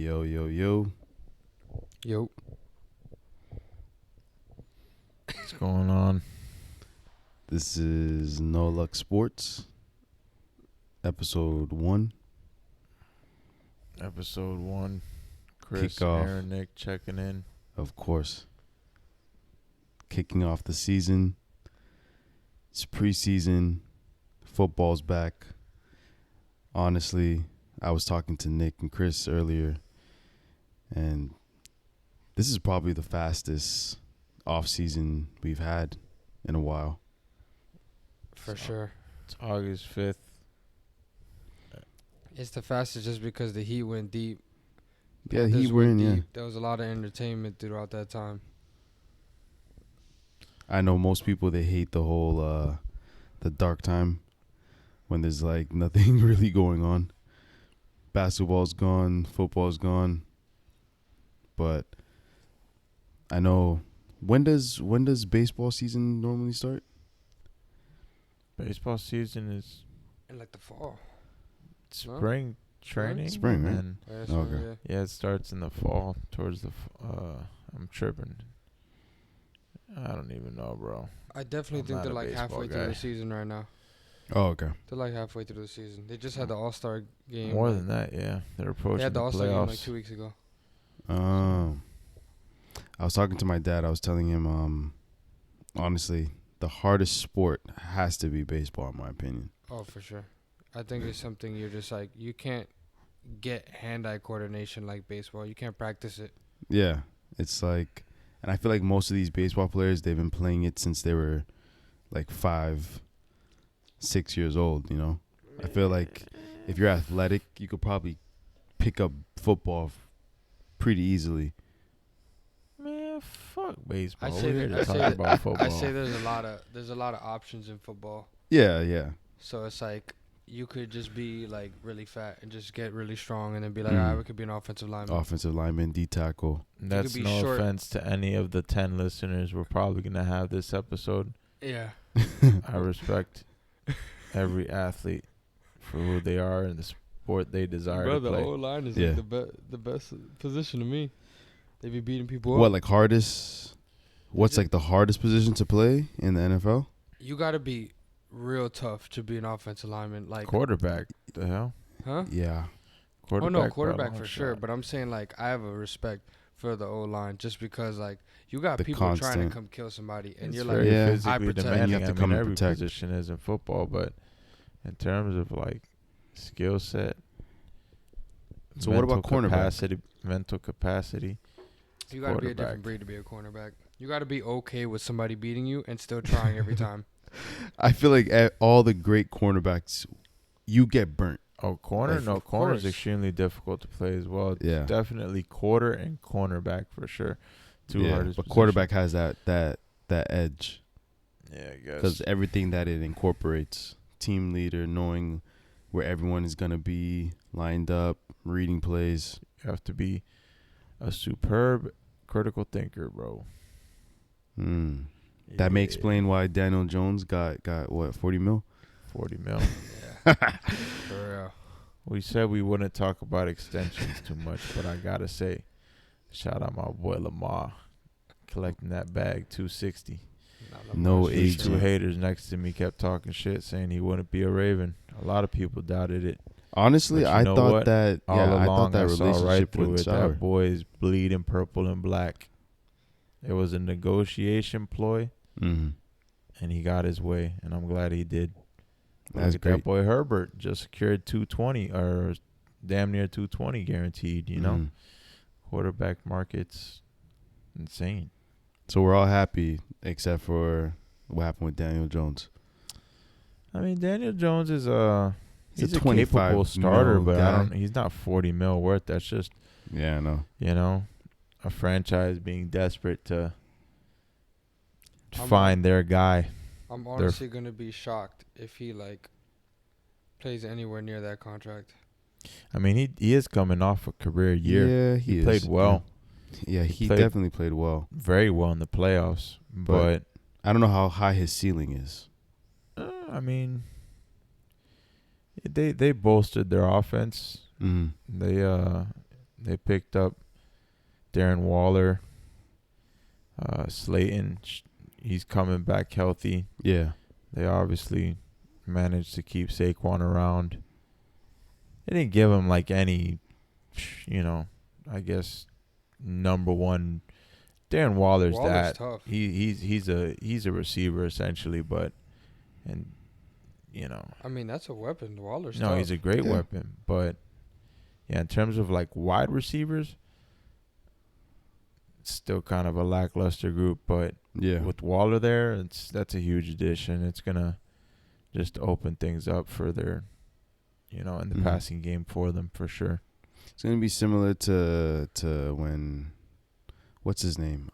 Yo, yo, yo. Yo. What's going on? This is No Luck Sports, episode 1. Episode 1. Chris, Kick off. Aaron, Nick checking in. Of course. Kicking off the season. It's preseason. Football's back. Honestly, I was talking to Nick and Chris earlier, and this is probably the fastest off-season we've had in a while. For sure. It's August 5th. It's the fastest just because the Heat went deep. Yeah, Panthers Heat were in, went yeah. deep. There was a lot of entertainment throughout that time. I know most people, they hate the whole the dark time when there's like nothing really going on. Basketball's gone, football's gone. But I know, when does baseball season normally start? Baseball season is In like the fall. spring training. Spring, right? and Okay. yeah, it starts in the fall towards the I'm tripping. I don't even know, bro. I definitely I'm think not they're a like baseball halfway through guy. the season right now. Oh, okay. They're like halfway through the season. They just had the All-Star game. More like- than that, yeah. They're approaching They had the the All-Star game like playoffs. 2 weeks ago. I was talking to my dad. I was telling him, honestly, the hardest sport has to be baseball, in my opinion. Oh, for sure. I think it's something you're just like, you can't get hand-eye coordination like baseball. You can't practice it. Yeah, it's like, and I feel like most of these baseball players, they've been playing it since they were like 5, 6 years old, you know? I feel like if you're athletic, you could probably pick up football pretty easily. Man, fuck baseball. I We're say here that- to I talk say that- about football. I say there's a lot of options in football. Yeah. So it's like you could just be like really fat and just get really strong and then be like, Mm. all right, we could be an offensive lineman. Offensive lineman, D tackle. That's be no short. offense to any of the 10 listeners we're probably going to have this episode. Yeah. I respect every athlete for who they are and the sport they desire Bro, to the play. O-line is Yeah. like the best position to me. They be beating people up. What, like hardest? What's like the hardest position to play in the NFL? You got to be real tough to be an offensive lineman. Like, Quarterback, the hell? huh? Yeah. Oh, no, quarterback bro, for long sure. shot. But I'm saying, like, I have a respect for the O-line just because, like, you got The people trying constant. to come kill somebody. And It's you're very like, Yeah. I physically protect. demanding. And you have to come and every protect. position is in football, but in terms of like skill set, So what about cornerback? Mental capacity. You got to be a quarterback. different breed to be a cornerback. You got to be okay with somebody beating you and still trying every time. I feel like all the great cornerbacks, you get burnt. Oh, corner? Like, No, of corner is course. extremely difficult to play as well. Yeah. Definitely quarter and cornerback for sure. Two Yeah, hardest. but quarterback has that edge positions. Yeah, I guess. because everything that it incorporates, team leader, knowing where everyone is gonna be lined up, reading plays. You have to be a superb critical thinker, bro. That may explain why Daniel Jones got what, 40 mil? 40 mil. Yeah. For real. We said we wouldn't talk about extensions too much, but I gotta say, shout out my boy Lamar collecting that bag, 260. No These agent. two haters next to me kept talking shit, saying he wouldn't be a Raven. A lot of people doubted it. Honestly, But you I know thought what? that All I thought along, that I saw relationship right through went it. sour. That boy is bleeding purple and black. It was a negotiation ploy, Mm-hmm. and he got his way, and I'm glad he did. That's Look at great. that boy Herbert just secured 220 or damn near 220 guaranteed. You know, Mhm. quarterback market's insane. So we're all happy except for what happened with Daniel Jones. I mean, Daniel Jones is he's a 25 capable starter, mil but guy. he's not 40 mil worth. That's just, Yeah, I know. you know, a franchise being desperate to I'm- find their guy. I'm honestly going to be shocked if he, like, plays anywhere near that contract. I mean, he is coming off a career year. Yeah, he is. played well, Yeah, He he played- definitely played well. very well in the playoffs. But I don't know how high his ceiling is. I mean, they bolstered their offense. Mm. They picked up Darren Waller, Slayton. He's coming back healthy. Yeah. They obviously managed to keep Saquon around. They didn't give him like any, I guess number one. Darren Waller's that. tough. He's a receiver essentially, but I mean, that's a weapon. Waller's no, tough. he's a great Yeah. weapon, but yeah, in terms of like wide receivers, it's still kind of a lackluster group, but Yeah. with Waller there, that's a huge addition. It's gonna just open things up further, in the Mhm. passing game for them for sure. It's gonna be similar to when, what's his name?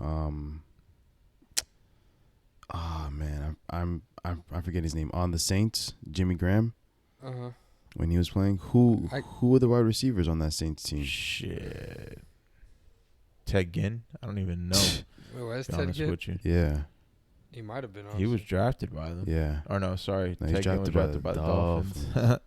Man, I forget his name. On the Saints, Jimmy Graham, Uh-huh. when he was playing. Who were the wide receivers on that Saints team? Shit. Ted Ginn? I don't even know. Wait, where's To be Ted honest Ginn? with you. Yeah, He might have been on. He was drafted by them. yeah. Or no, sorry. No, he's Ted Ginn was drafted drafted by by the the Dolphins.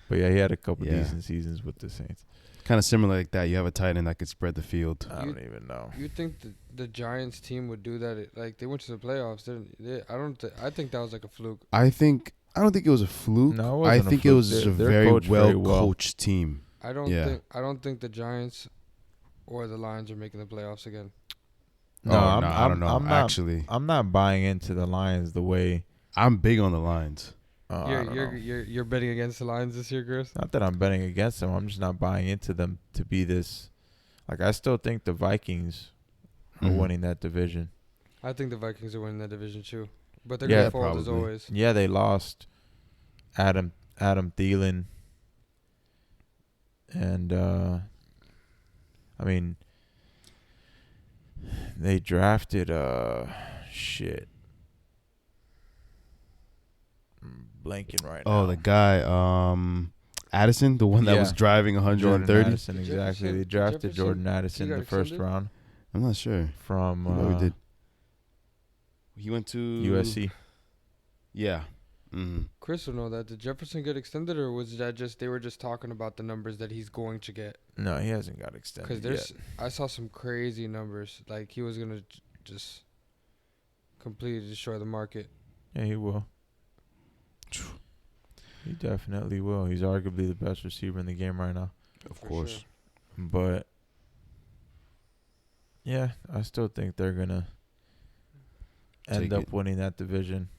But yeah, he had a couple Yeah. decent seasons with the Saints. Kind of similar like that. You have a tight end that could spread the field. I You- don't even know. You think the Giants team would do that? Like they went to the playoffs, didn't they? I think that was like a fluke. I don't think it was a fluke. No, it I wasn't a think it fluke. was a They're very coached well very well. coached team. I don't Yeah. think the Giants or the Lions are making the playoffs again. No, I don't know. I'm not, Actually, I'm not buying into the Lions the way. I'm big on the Lions. I don't know. You're betting against the Lions this year, Chris? Not that I'm betting against them. I'm just not buying into them to be this. Like, I still think the Vikings are Mhm. winning that division. I think the Vikings are winning that division too, but they're Yeah, gonna fold as probably. always. Yeah, they lost Adam Thielen. And, I mean, they drafted, shit. I'm blanking right now. Oh, the guy, Addison, the one that was Yeah. driving Jordan 130. Addison, exactly. Jefferson- They drafted Jefferson, Jordan Addison he in got the first extended? round I'm not sure. from He probably did. He went to USC. Yeah. Mm-hmm. Chris will know that. Did Jefferson get extended, or was that just they were just talking about the numbers that he's going to get? No, he hasn't got Because extended yet. I saw some crazy numbers. Like he was gonna just completely destroy the market. Yeah, he will. He definitely will. He's arguably the best receiver in the game right now. Of For course. sure. But yeah, I still think they're gonna end Take up it. winning that division.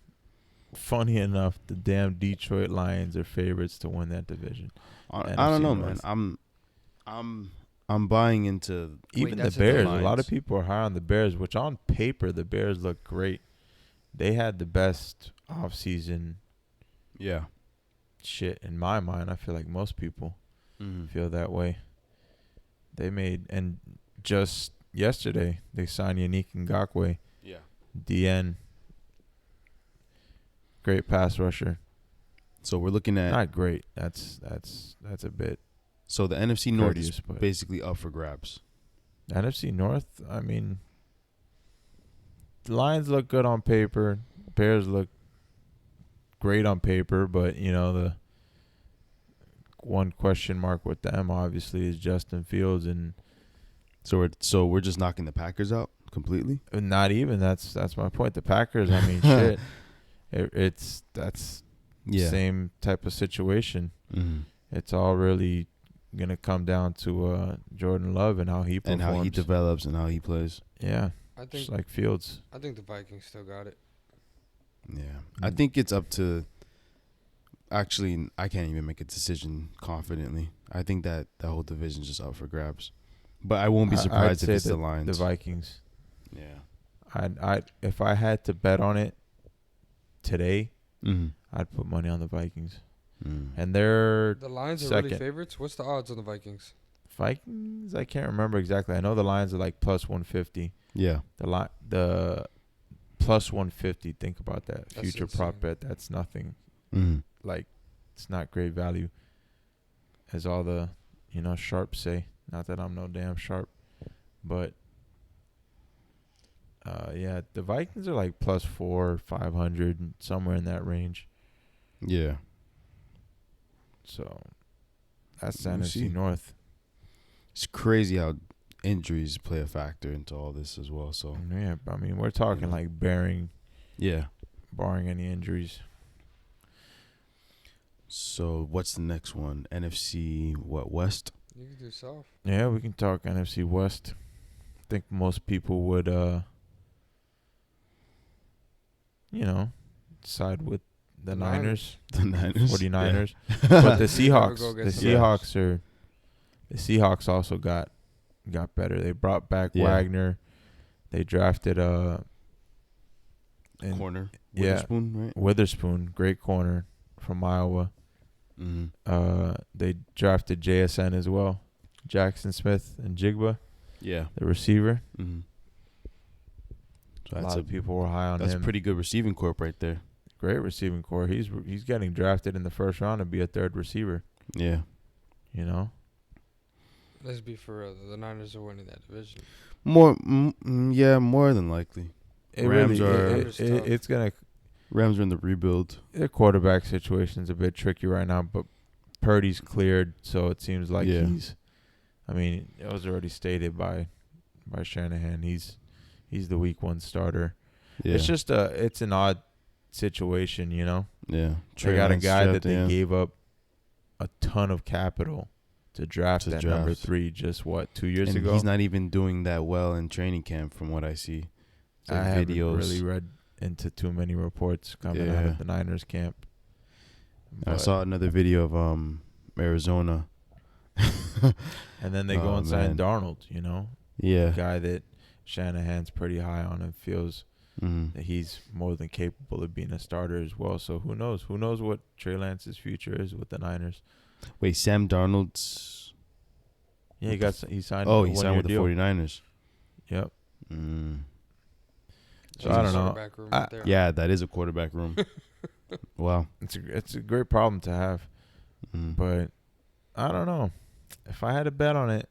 Funny enough, the damn Detroit Lions are favorites to win that division. I NFC don't know, North. man. I'm buying into Even the that's the Bears, a Lions. lot of people are high on the Bears, which on paper the Bears look great. They had the best offseason yeah. shit in my mind. I feel like most people Mm-hmm. feel that way. They made, and just yesterday they signed Yannick Ngakoue, Yeah. DN, great pass rusher. So we're looking at Not great. That's a bit so the NFC North courteous, is but basically up for grabs. NFC North. I mean, the Lions look good on paper. Bears look great on paper, but the one question mark with them obviously is Justin Fields, and So we're just knocking the Packers out completely. not even that's my point. The Packers, I mean, shit, that's Yeah. same type of situation. Mm-hmm. It's all really gonna come down to Jordan Love and how he And performs. how he develops and how he plays. Yeah, I just think like Fields. I think the Vikings still got it. Yeah. I think it's up to. Actually, I can't even make a decision confidently. I think that the whole division's just up for grabs. But I won't be I'd surprised if say it's the Lions. The Vikings. Yeah. I if I had to bet on it today, Mm-hmm. I'd put money on the Vikings. Mm. And they're The Lions are really second. favorites. What's the odds on the Vikings? Vikings. I can't remember exactly. I know the Lions are like plus 150. Yeah. The plus 150. Think about that. That's Future prop insane. bet. That's nothing. Mm-hmm. Like, it's not great value, as all the sharps say. Not that I'm no damn sharp, but yeah, the Vikings are like plus 500, somewhere in that range. Yeah. So that's the We'll NFC see. North. It's crazy how injuries play a factor into all this as well. So Yeah, I mean, we're talking know. like yeah. barring any injuries. So what's the next one? NFC West? You can do South. Yeah, we can talk NFC West. I think most people would, side with the The Niners, The Niners. 49ers. Yeah. But the Never go Seahawks, the against the Niners. Seahawks also got better. They brought back Yeah. Wagner. They drafted and Corner. yeah. Witherspoon, right? Witherspoon, great corner from Iowa. Mm-hmm. They drafted JSN as well, Jackson Smith and Jigba, Yeah. the receiver. Mm-hmm. So A that's lot of people were high on that's him. a pretty good receiving corp right there. Great receiving core. He's getting drafted in the first round to be a third receiver. Yeah. You know, Let's be for real. The Niners are winning that division. More than likely. it Rams really are- it's gonna. Rams are in the rebuild. Their quarterback situation's a bit tricky right now, but Purdy's cleared, so it seems like Yeah. he's. I mean, it was already stated by Shanahan. He's the week 1 starter. Yeah. It's just it's an odd situation, you know. yeah. They got a Lance guy that drafted, they yeah. gave up a ton of capital to draft To at number draft. 3 just 2 years And ago. he's not even doing that well in training camp, from what I see. It's I like haven't videos. really read into too many reports coming out Yeah. of the Niners camp. I But- saw another video of Arizona. and then they go Oh, and sign man. Darnold, you know, a Yeah. guy that Shanahan's pretty high on and feels Mm-hmm. that he's more than capable of being a starter as well. So who knows? Who knows what Trey Lance's future is with the Niners? Wait, Sam Darnold's. Yeah, he signed. Oh, a he signed one-year with the deal. 49ers. Yep. Mm. So I don't know. Quarterback room right there. Yeah, that is a quarterback room. Wow. It's a great problem to have, Mm. but I don't know. If I had to bet on it,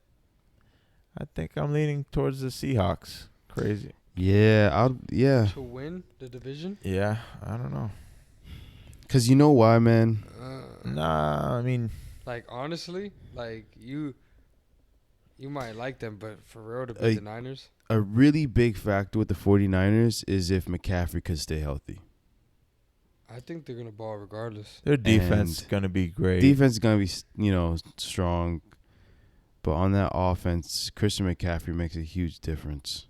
I think I'm leaning towards the Seahawks. Crazy. Yeah. To win the division? Yeah, I don't know. Cause you know why, man. Nah, I mean, Like honestly, like you might like them, but for real to beat the Niners, A really big factor with the 49ers is if McCaffrey could stay healthy. I think they're gonna ball regardless. their defense And gonna be great. Defense is gonna be, strong, but on that offense, Christian McCaffrey makes a huge difference.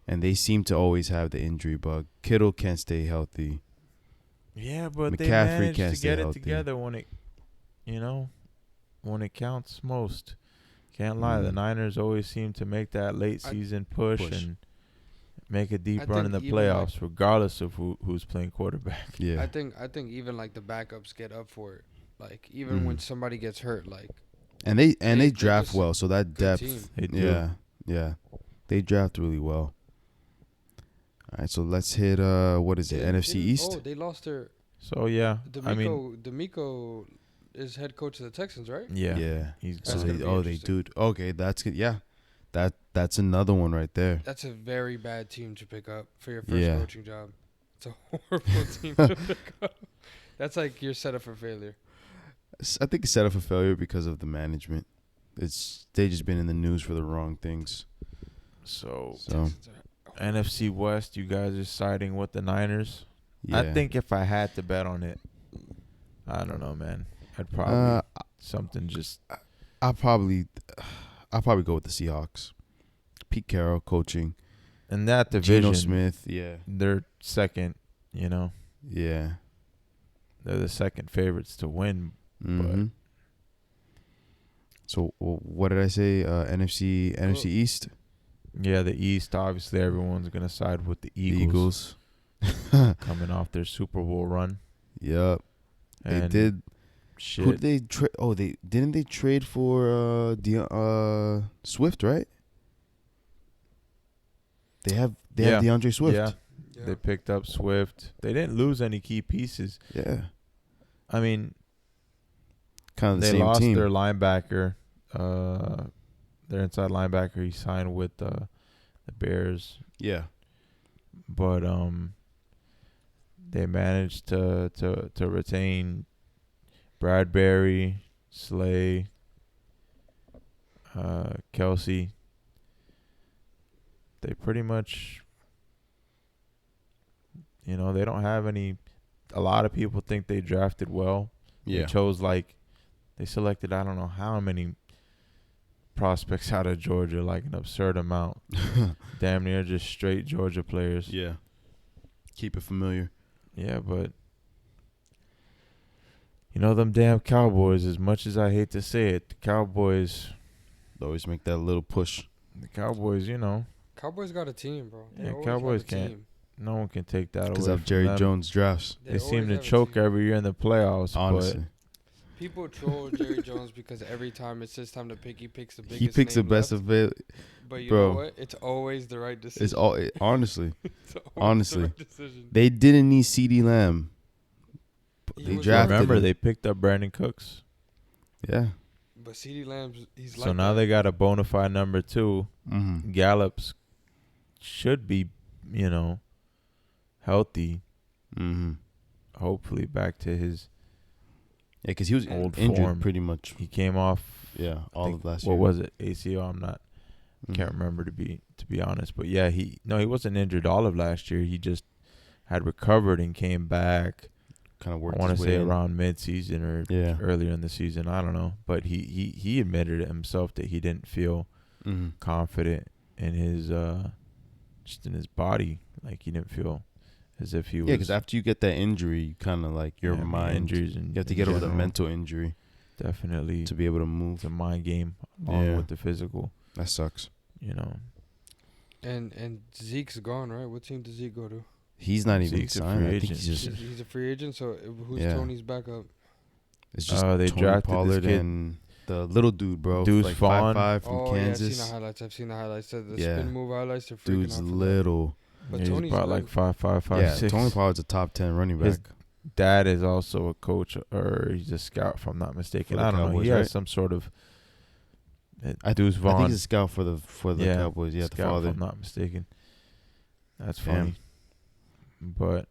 And they seem to always have the injury bug. Kittle can't stay healthy. Yeah, but they McCaffrey managed can't to stay get it healthy. together when it counts most. Can't lie, the Niners always seem to make that late season push and make a deep I run in think the even playoffs, regardless of who's playing quarterback. Yeah. I think even like the backups get up for it. Like even when somebody gets hurt, like And they they're draft just well, so that good depth. team. They do. Yeah. They draft really well. All right, so let's hit what is it? NFC East? Oh, they lost their So yeah, I mean, D'Amico is head coach of the Texans, right? yeah, he's So That's good. gonna be they interesting. do. Okay, that's good. Yeah. That's another one right there. That's a very bad team to pick up for your first Yeah. coaching job. It's a horrible team to pick up. That's like you're set up for failure. I think it's set up for failure because of the management. They just been in the news for the wrong things. So So Texans are- NFC West, you guys are siding with the Niners. yeah. I think if I had to bet on it, I don't know, man. I'd probably something just. I'll probably go with the Seahawks. Pete Carroll coaching. In that division, Geno Smith. Yeah. they're second. You know, Yeah. they're the second favorites to win. Mm-hmm. So what did I say? NFC East. Yeah, the East. Obviously, everyone's gonna side with the The Eagles, Eagles. coming off their Super Bowl run. Yep. They And did. shit. Who did they trade? Oh, didn't they trade for Swift, right? They have DeAndre Swift. Yeah, Yeah. they picked up Swift. They didn't lose any key pieces. Yeah. I mean, Kind of the they same lost team. their linebacker, their inside linebacker. He signed with the Bears, Yeah. but they managed to retain Bradbury, Slay, Kelsey. They pretty much, they don't have any. A lot of people think they drafted well. Yeah. They selected, I don't know how many prospects out of Georgia, like an absurd amount. Damn near just straight Georgia players. Yeah. Keep it familiar. Yeah, but them damn Cowboys, as much as I hate to say it, the Cowboys, They always make that little push. Cowboys got a team, bro. They always Cowboys have a can't. team. No one can take that away Because from of Jerry them. Jones drafts. They seem always to have a choke team. every year in the playoffs. Honestly. People troll Jerry Jones because every time it's his time to pick, he picks the biggest He picks the name best left. of it. But you bro. know what? It's always the right decision. It's all honestly. It's always honestly. the right decision. They didn't need CeeDee Lamb. He They was drafted Remember, him. they picked up Brandon Cooks. Yeah. But CeeDee Lamb's, he's So like now that. they got a bona fide number 2. Mm-hmm. Gallup's should be, healthy. Mm-hmm. Hopefully back to his. Yeah, because he was Old injured form. pretty much. He came off. Yeah, all of last What year. was it? ACL. I'm not. Mhm. Can't remember to be honest. But yeah, he wasn't injured all of last year. He just had recovered and came back. Kind of I worked. want to his say way in. around mid-season or Yeah. earlier in the season. I don't know. But he admitted it himself that he didn't feel Mm-hmm. confident in his just in his body. Like he didn't feel as if he was. Yeah, because after you get that injury, you kind of like your mind. injuries and You have to get over the mental injury Definitely, to be able to move. it's a mind game along Yeah. with the physical. That sucks. And Zeke's gone, right? What team does Zeke go to? He's not even Zeke's a signed. free I think agent. he's just. He's a free agent, so who's Yeah. Tony's backup? It's just They Tony drafted this Pollard kid. and the little dude, bro. Deuce like Vaughn. 5'5" from Oh, yeah, Kansas. I've seen the highlights. The Yeah. spin move highlights are freaking Dude's out for that. little. But He's Tony's about good. like 5'5", 5'6". Yeah, Tony Pollard's a top 10 running back. His dad is also a coach, or he's a scout, if I'm not mistaken. For the I don't know. Cowboys, He right? has some sort of. I Deuce Vaughn. I think he's a scout for the Cowboys. Yeah, the scout, father. if I'm not mistaken. That's Damn. funny. But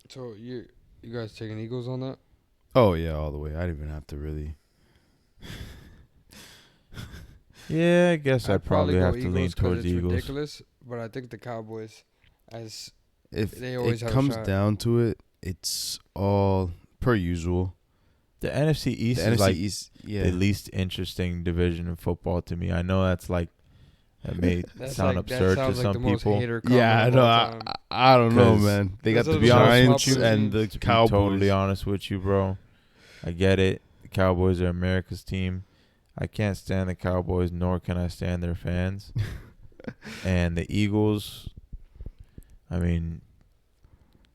So you guys taking Eagles on that? Oh yeah, all the way. I didn't even have to really. yeah, I guess I'd probably go have to Eagles lean 'cause towards it's the Eagles. ridiculous, but I think the Cowboys, as If They always it have a comes shot. down to it, it's all per usual. The NFC East The is NFC like East, yeah. the least interesting division in football to me. I know that may sound absurd to some people. Yeah, I know. I don't know, 'Cause man. They got those the are the most Giants popular and the teams. To be Cowboys. totally honest with you, bro, I get it. The Cowboys are America's team. I can't stand the Cowboys, nor can I stand their fans. And the Eagles, I mean,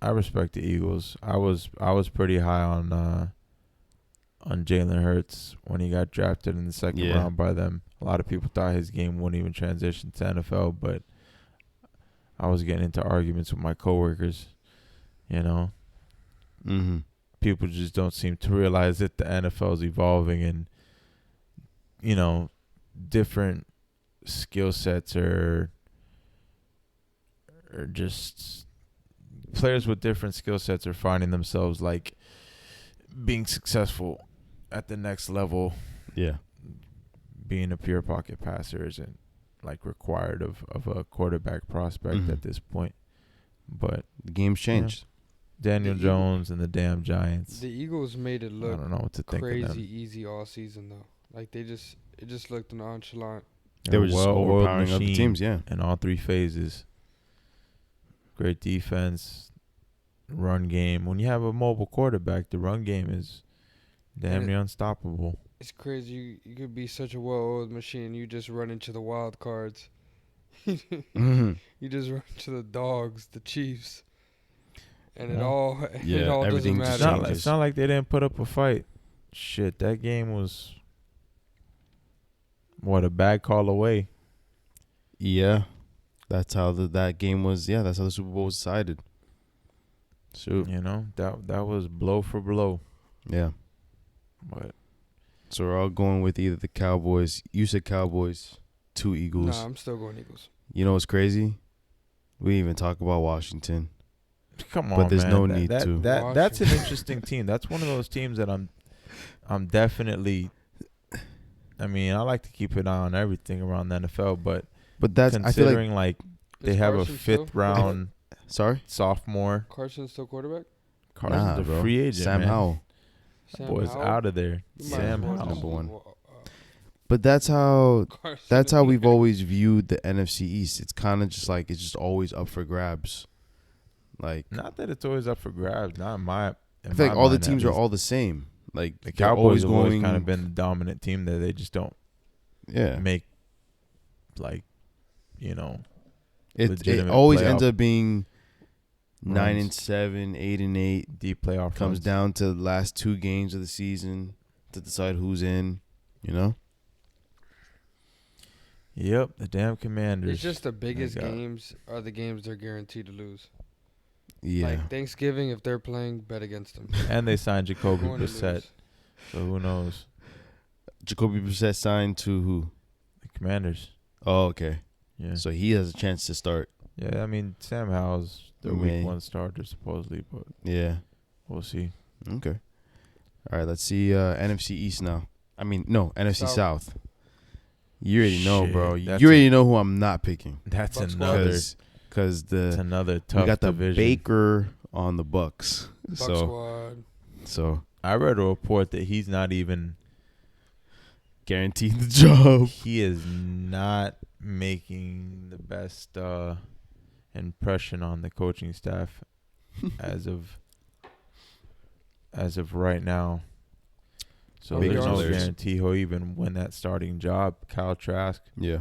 I respect the Eagles. I was pretty high on Jalen Hurts when he got drafted in the second Yeah. round by them. A lot of people thought his game wouldn't even transition to NFL, but I was getting into arguments with my coworkers. Mm-hmm. People just don't seem to realize that the NFL is evolving and, different skill sets or just players with different skill sets are finding themselves like being successful at the next level. Yeah. Being a pure pocket passer isn't like required of a quarterback prospect Mhm. at this point. But The game's changed. Daniel The Jones and the damn Giants. The Eagles made it I look don't know what to think of crazy them. easy all season though. Like it just looked nonchalant. They were just well-oiled overpowering other machine teams, yeah. in all three phases. Great defense, run game. When you have a mobile quarterback, the run game is damn And near unstoppable. It's crazy. You could be such a well-oiled machine. You just run into the wild cards. Mm-hmm. You just run into the dogs, the Chiefs, and it Yeah. all Yeah, it all everything doesn't just matter. changes. It's not like they didn't put up a fight. Shit, that game was a bad call away. Yeah. That's how that game was. Yeah, that's how the Super Bowl was decided. So, That was blow for blow. yeah. But So we're all going with either the Cowboys. You said Cowboys, 2 Eagles. Nah, I'm still going Eagles. You know what's crazy? We didn't even talk about Washington. come on, But there's man. no need to. That's an interesting team. That's one of those teams that I'm definitely I mean, I like to keep an eye on everything around the NFL, but that's I feel like considering like they Is have a Carson still fifth round sorry. sophomore, Carson's still quarterback? Carson's Nah, a bro. free agent, Sam man. Howell. That Sam boy's Howell? out of there. You might Sam as well Howell. just- Number one. well, But that's how Carson we've always viewed the NFC East. It's kind of just like it's just always up for grabs. Like Not that it's always up for grabs. Not in my. I feel like all the teams are all the same. Like The they're Cowboys have always going kind of been the dominant team that they just don't yeah. make, like, you know, It legitimate always ends playoff up being 9 runs. and 7, 8 and 8. deep playoff Comes runs. down to the last 2 games of the season to decide who's in. You know. Yep, the damn Commanders. It's just the biggest God. games are the games they're guaranteed to lose. Yeah. Like Thanksgiving, if they're playing, bet against them. And they signed Jacoby Going to Brissett, lose. so who knows? Jacoby Brissett signed to who? The Commanders. Oh, okay. Yeah. So he has a chance to start. Yeah, I mean, Sam Howell's their May. week 1 starter, supposedly, but Yeah. we'll see. Okay. All right. Let's see NFC East now. I mean, no, NFC South. You already know, bro. Shit, You that's already know who I'm not picking. That's Bucks another. Because It's the another tough we got the division. Baker on the Bucks. Buck So squad. I read a report that he's not even. guaranteed the job. He is not making the best impression on the coaching staff as of right now. So Baker's there's no hilarious. guarantee he'll even win that starting job. Kyle Trask Yeah.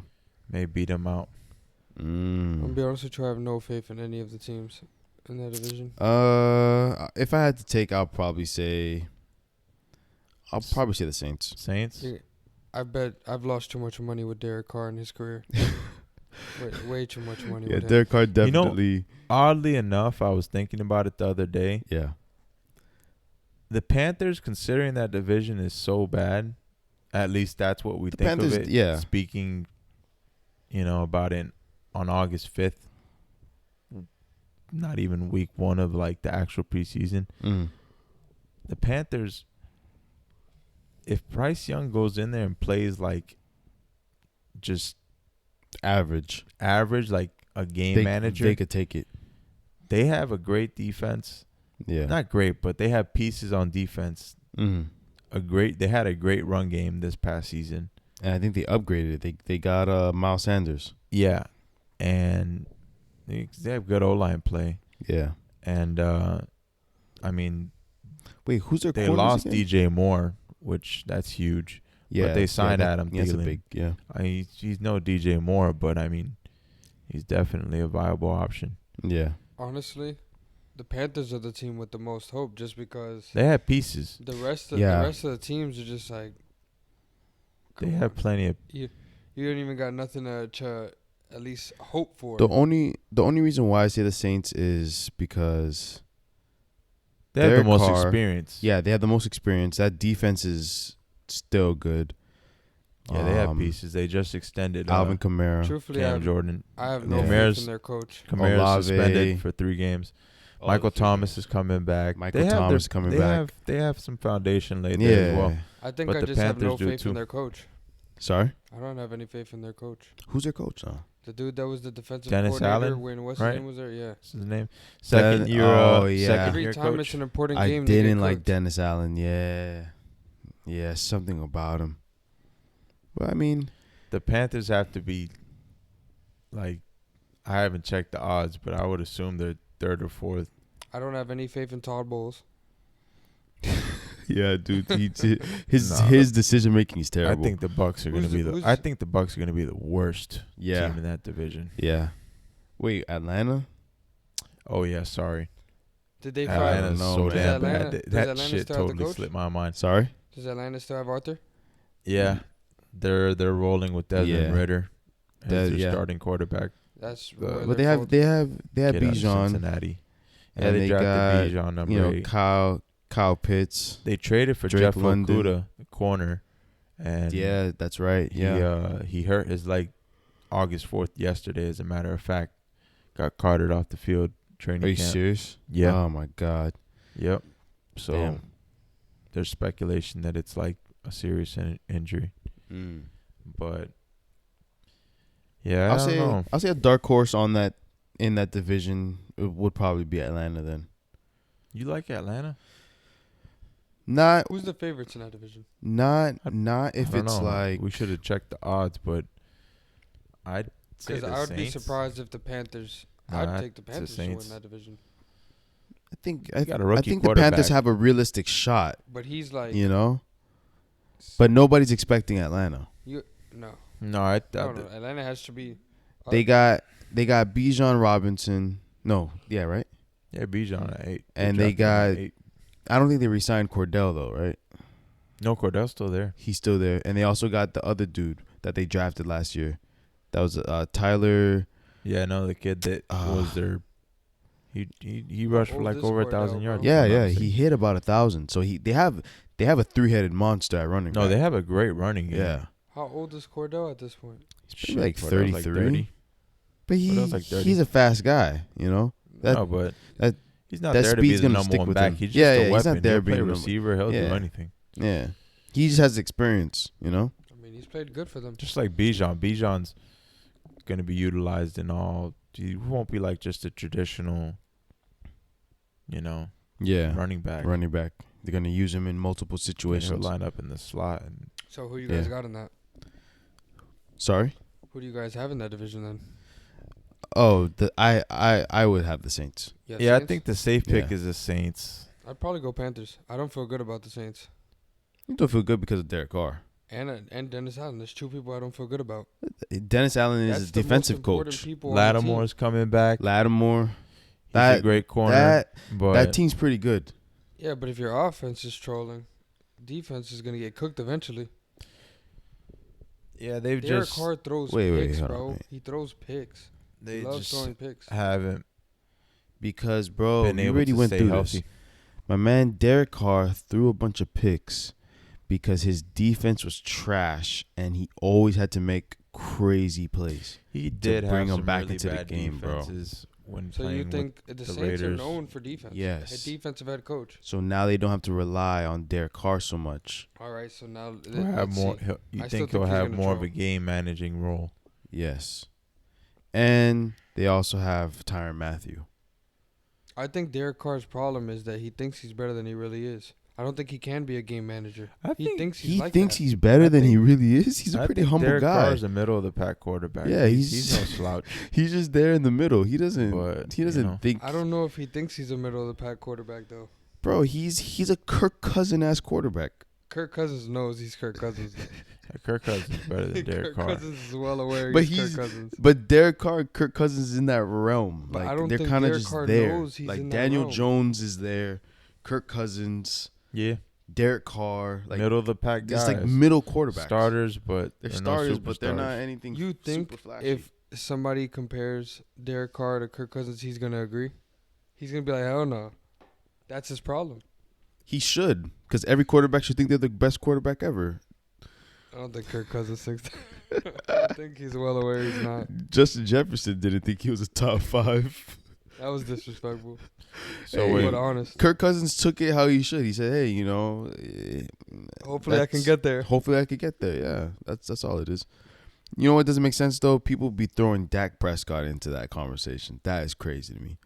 may beat him out. I'm gonna Mm. be honest with you, I have no faith in any of the teams in that division. If I had to take, I'll probably say the Saints. Saints? Yeah, I bet I've lost too much money with Derek Carr in his career. way too much money Yeah, with him. Derek Carr You know- definitely. Oddly enough, I was thinking about it the other day. Yeah. The Panthers, considering that division is so bad, at least that's what we The think Panthers, of it. yeah. Speaking, about it on August 5th, not even week 1 of like the actual preseason. Mm. The Panthers, if Bryce Young goes in there and plays like just Average. like a game manager, They could take it. they have a great defense. Yeah. Not great, but they have pieces on defense. Mm. They had a great run game this past season. And I think they upgraded it. They got Miles Sanders. Yeah, and they have good O-line play. Yeah. And I mean, Wait, who's their they corners lost again? DJ Moore, which that's huge. Yeah, but they signed that- Adam That's a Thielen. big, yeah. He's no DJ Moore, but I mean, he's definitely a viable option. Yeah. Honestly, the Panthers are the team with the most hope, just because They have pieces. the rest of the teams are just like. They come have on. plenty of. You don't even got nothing to at least hope for. The only reason why I say the Saints is because They have the Derek most Carr, experience. yeah, they have the most experience. That defense is still good. Yeah, they have pieces. They just extended Alvin Kamara. Truthfully, Cam Jordan. I have no Kamara's- faith in their coach. Kamara Olave. suspended for 3 games. Michael Thomas is coming back. Michael They have Thomas coming they back. They have some foundation laid there as well. I think But I the just have no Panthers do faith too. in their coach. Sorry? I don't have any faith in their coach. Who's their coach now? The dude that was the defensive Dennis coordinator Allen, when what's right? his name was there, yeah. What's his name? Second year. yeah. Second Every year time coach. it's an important I game, they get didn't like cooked. Dennis Allen. Yeah. Yeah, something about him. But I mean, The Panthers have to be like, I haven't checked the odds, but I would assume they're 3rd or 4th. I don't have any faith in Todd Bowles. yeah, dude, his Nah. his decision making is I terrible. think the Bucks are going to Who's- be the. who's- I think the Bucks are going to be the worst yeah. team in that division. Yeah. Wait, Atlanta? Oh yeah, sorry. Did they Atlanta- fire? Atlanta's know, so man. damn Does Atlanta- bad. does That Atlanta shit still have the totally coach? slipped my mind. Sorry? Does Atlanta still have Arthur? Yeah, they're rolling with Desmond Yeah. Ritter as their yeah. starting quarterback. That's But But they their have fault. they have Get out of Bijan, Cincinnati. Yeah, and they they drafted got Bijan number 8. Kyle Pitts. They traded for Drake Jeff London. Okudah, the corner, and Yeah, that's right. Yeah. he hurt his leg August 4th yesterday. As a matter of fact, got carted off the field training Are you camp. serious? Yeah. Oh my God. Yep. So Damn. there's speculation that it's like a serious injury. Mm. But yeah, I don't know. I'll say a dark horse on that in that division would probably be Atlanta then. You like Atlanta? Not Who's the favorites in that division? not I if don't it's know. like We should have checked the odds, but I'd say Because the I would be Saints. surprised if the Panthers. Nah, I'd take the it's the Panthers to win Saints. that division. I got a rookie think the Panthers quarterback. have a realistic shot, But he's like, you know. But nobody's expecting Atlanta. no, No, I no. Atlanta has to be. They got Bijan Robinson. No, yeah, right. yeah, Bijan at 8. And They they drafted him at got. 8. I don't think they re-signed Cordell though, right? No, Cordell's still there. He's still there, and they also got the other dude that they drafted last year. That was Tyler. Yeah, no, the kid that was their. He rushed for old like is over Cordell, 1,000 yards. bro? Yeah, if I'm not yeah, mistaken. he hit about 1,000. So they have a 3-headed monster at running. No, back. they have a great running game. Yeah, How old is Cordell at this point? he's maybe like Cordell's 33. 30. But Cordell's like 30. he's a fast guy, you know. That- No, but that- he's not that there to be speed's the gonna number stick one with back. him. He's just Yeah, a he's weapon. not there He'll play being number- receiver. He'll Yeah. do anything. Yeah, he just has experience, you know. I mean, he's played good for them. Just like Bijan. Bijan's going to be utilized in all. He won't be like just a traditional, Yeah, running back. running back. They're gonna use him in multiple He'll situations. line up in the slot. And So who you guys Yeah. got in that? Sorry. Who do you guys have in that division then? Oh, I would have the Saints. yeah, I Saints? think the safe pick Yeah. is the Saints. I'd probably go Panthers. I don't feel good about the Saints You don't feel good because of Derek Carr. and Dennis Allen. There's two people I don't feel good about. Dennis Allen is That's a the most defensive important coach. people on the team. Lattimore's coming back. Lattimore. He's a great corner. But That team's pretty good. Yeah, but if your offense is trolling, defense is gonna get cooked eventually. yeah, they've Derek just Carr throws Wait, picks, hold on, bro. wait. He throws picks. they He loves just throwing picks. haven't Because, bro, been we able already to went stay through healthy. this. My man Derek Carr threw a bunch of picks because his defense was trash, and he always had to make crazy plays. He did have bring him some back really into the bad game, bro. defenses when So playing you with think the Saints are Raiders. known for defense? Yes. A defensive head coach. So now they don't have to rely on Derek Carr so much. All right, so now He'll have let's more. see. You I still think think he'll he's have gonna more of troll. a game managing role? Yes. And they also have Tyrann Mathieu. I think Derek Carr's problem is that he thinks he's better than he really is. I don't think he can be a game manager. I He think thinks he's He like thinks that. he's better I than he think- really is. He's a I pretty think humble Derek guy. Carr's a middle of the pack quarterback. Yeah, he's no slouch. He's just there in the middle. He doesn't. But, He doesn't you know. think. I don't know if he thinks he's a middle of the pack quarterback though. Bro, he's a Kirk Cousin ass quarterback. Kirk Cousins knows he's Kirk Cousins. Kirk Cousins is better than Derek Kirk Carr. Cousins is well aware But he's he's- Kirk Cousins. But Derek Carr, Kirk Cousins is in that realm. But Like I don't they're think kind of Derek just Carr there. knows he's Like in that Daniel realm. Jones is there, Kirk Cousins, Yeah, Derek Carr, like middle of the pack guys. just like middle quarterbacks. starters, but They're no starters, but they're not superstars. anything. You think super flashy. if somebody compares Derek Carr to Kirk Cousins, he's gonna agree? He's gonna be like, hell no. That's his problem. He should, because every quarterback should think they're the best quarterback ever. I don't think Kirk Cousins thinks that. I think he's well aware he's not. Justin Jefferson didn't think he was a top 5. That was disrespectful. So Hey, wait, But honest. Kirk Cousins took it how he should. He said, "Hey, Hopefully I can that's- get there. Hopefully I could get there." Yeah, that's all it is. You know what doesn't make sense though? People be throwing Dak Prescott into that conversation. That is crazy to me,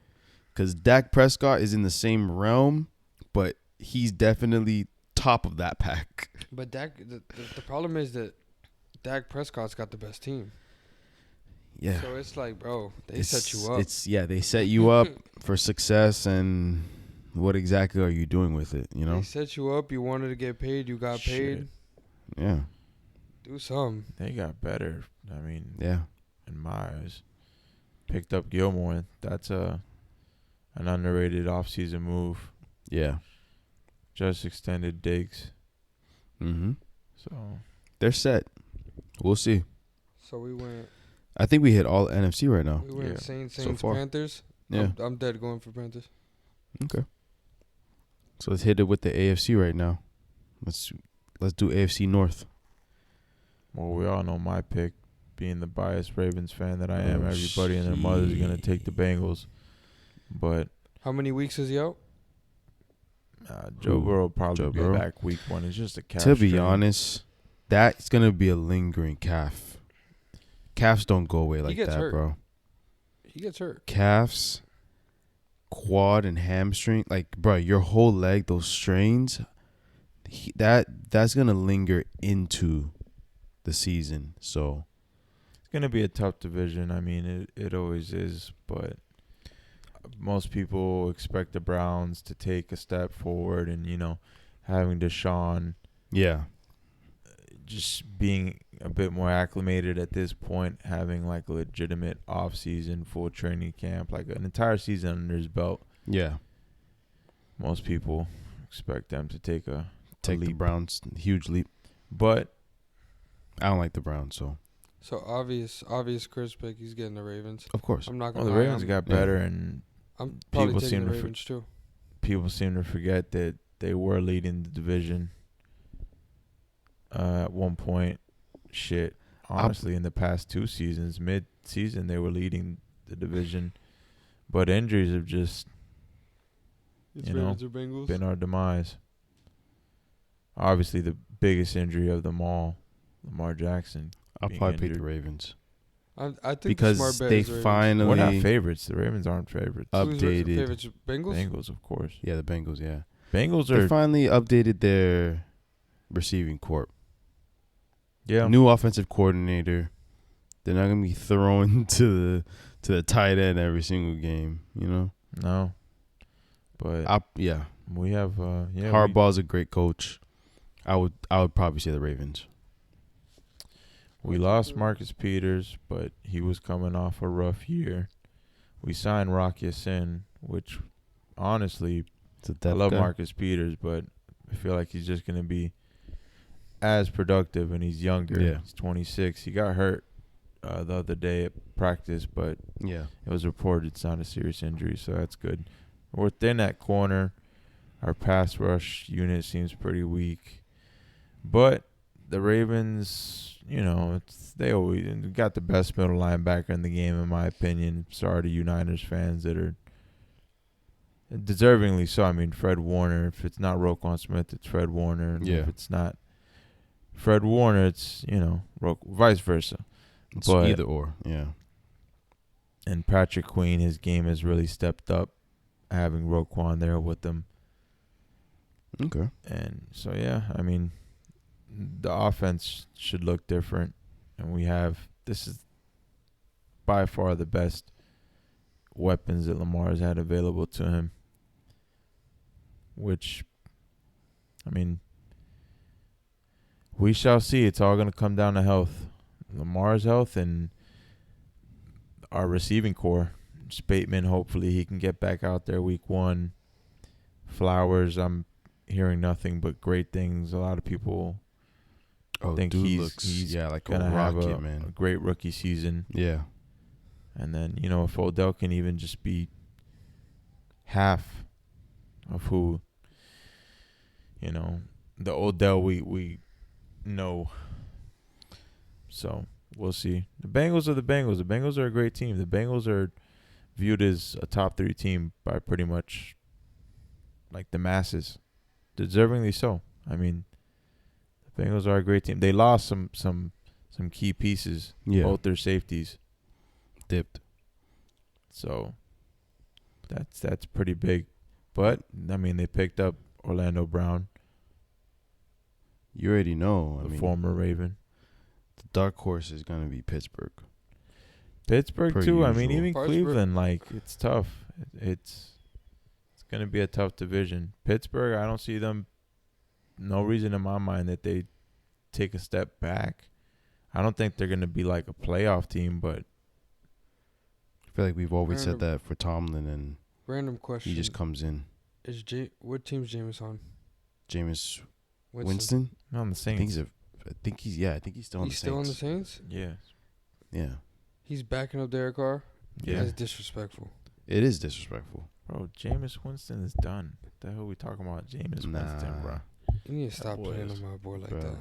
because Dak Prescott is in the same realm, but he's definitely top of that pack. But the problem is that Dak Prescott's got the best team. Yeah, So it's like, bro, they set you up. They set you up for success, and what exactly are you doing with it? You know? They set you up. You wanted to get paid. You got paid. Shit. Yeah, Do something. they got better. I mean, yeah. in my eyes, picked up Gilmore. That's an underrated offseason move. Yeah. Just extended Diggs. Mm-hmm. So They're set. We'll see. So we went. I think we hit all NFC right now. We went Yeah. Saints, So far. Panthers. Yeah. I'm dead going for Panthers. Okay. So let's hit it with the AFC right now. Let's do AFC North. well, we all know my pick. Being the biased Ravens fan that I am, Oh, everybody and their mother is gonna take the Bengals. But How many weeks is he out? Joe Who? Burrow will probably Joe be Burrow? back week 1. It's just a calf To be strain. honest, that's gonna be a lingering calf. Calves don't go away like gets that, hurt. bro. He gets hurt. Calves, quad, and hamstring, like, bro, your whole leg, those strains, that's gonna linger into the season. So It's gonna be a tough division. I mean, it always is, but most people expect the Browns to take a step forward, and having Deshaun yeah, just being a bit more acclimated at this point, having like a legitimate off-season, full training camp, like an entire season under his belt. yeah. Most people expect them to take a Take the leap. Browns, huge leap. But I don't like the Browns, so So obvious Chris pick. He's getting the Ravens. of course. I'm not well, gonna the lie. Ravens got better, and I'm probably people taking seem the to Ravens too. people seem to forget that they were leading the division at one point. Shit, honestly, in the past 2 seasons, mid-season, they were leading the division. But injuries have just It's You know, Ravens or Bengals. been our demise. Obviously, the biggest injury of them all, Lamar Jackson. I'll being probably pick injured. the Ravens I think the because smart bet they is the Ravens. finally We're not favorites. The Ravens aren't favorites. Who's updated. favorites? Bengals. Bengals, of course. Yeah, the Bengals. Yeah, Bengals they are finally updated their receiving corps. yeah. New offensive coordinator. They're not gonna be throwing to the tight end every single game. No, but Yeah. we have Harbaugh's a great coach. I would probably say the Ravens. We lost Marcus Peters, but he was coming off a rough year. We signed Rocky Sin, which honestly, It's a I depth love guy. Marcus Peters, but I feel like he's just going to be as productive, and he's younger. Yeah. He's 26. He got hurt the other day at practice, but Yeah. it was reported it's not a serious injury, so that's good. We're thin at corner. Our pass rush unit seems pretty weak. But the Ravens, they always got the best middle linebacker in the game, in my opinion. Sorry to you Niners fans that are deservingly so. I mean, Fred Warner. If it's not Roquan Smith, it's Fred Warner. And Yeah. if it's not Fred Warner, it's, vice versa. It's But either or. Yeah. and Patrick Queen, his game has really stepped up, having Roquan there with them. Okay. And so, yeah, I mean, the offense should look different. And this is by far the best weapons that Lamar has had available to him. Which, I mean, we shall see. It's all going to come down to health. Lamar's health and our receiving core. Spateman, hopefully he can get back out there week 1. Flowers, I'm hearing nothing but great things. A lot of people think dude he's looks like a gonna have rocket, a man. great rookie season. Yeah. And then, if Odell can even just be half of who, the Odell we know. So we'll see. The Bengals are the Bengals. The Bengals are a great team. The Bengals are viewed as a top 3 team by pretty much like the masses. Deservingly so. I mean, the Bengals are a great team. They lost some key pieces. Yeah. Both their safeties. Dipped. So that's pretty big. But I mean, they picked up Orlando Brown, You already know. the former Raven. The dark horse is gonna be Pittsburgh. Pittsburgh Per too. I mean, usual. even Pittsburgh. Cleveland, it's tough. It's gonna be a tough division. Pittsburgh, I don't see them. No reason in my mind that they take a step back. I don't think they're gonna be like a playoff team, but I feel like we've always said Random- that for Tomlin, and Random question. he just comes in. What team's Jameis on? Jameis Winston. not on the I Saints. think he's still on He's the still on the Saints. Saints. Yeah, Yeah. He's backing up Derek Carr. yeah. That's disrespectful. It is disrespectful. Bro, Jameis Winston is done. What the hell we talking about, Jameis Winston, bro? You need to stop boy playing is- on my boy like Bro. that.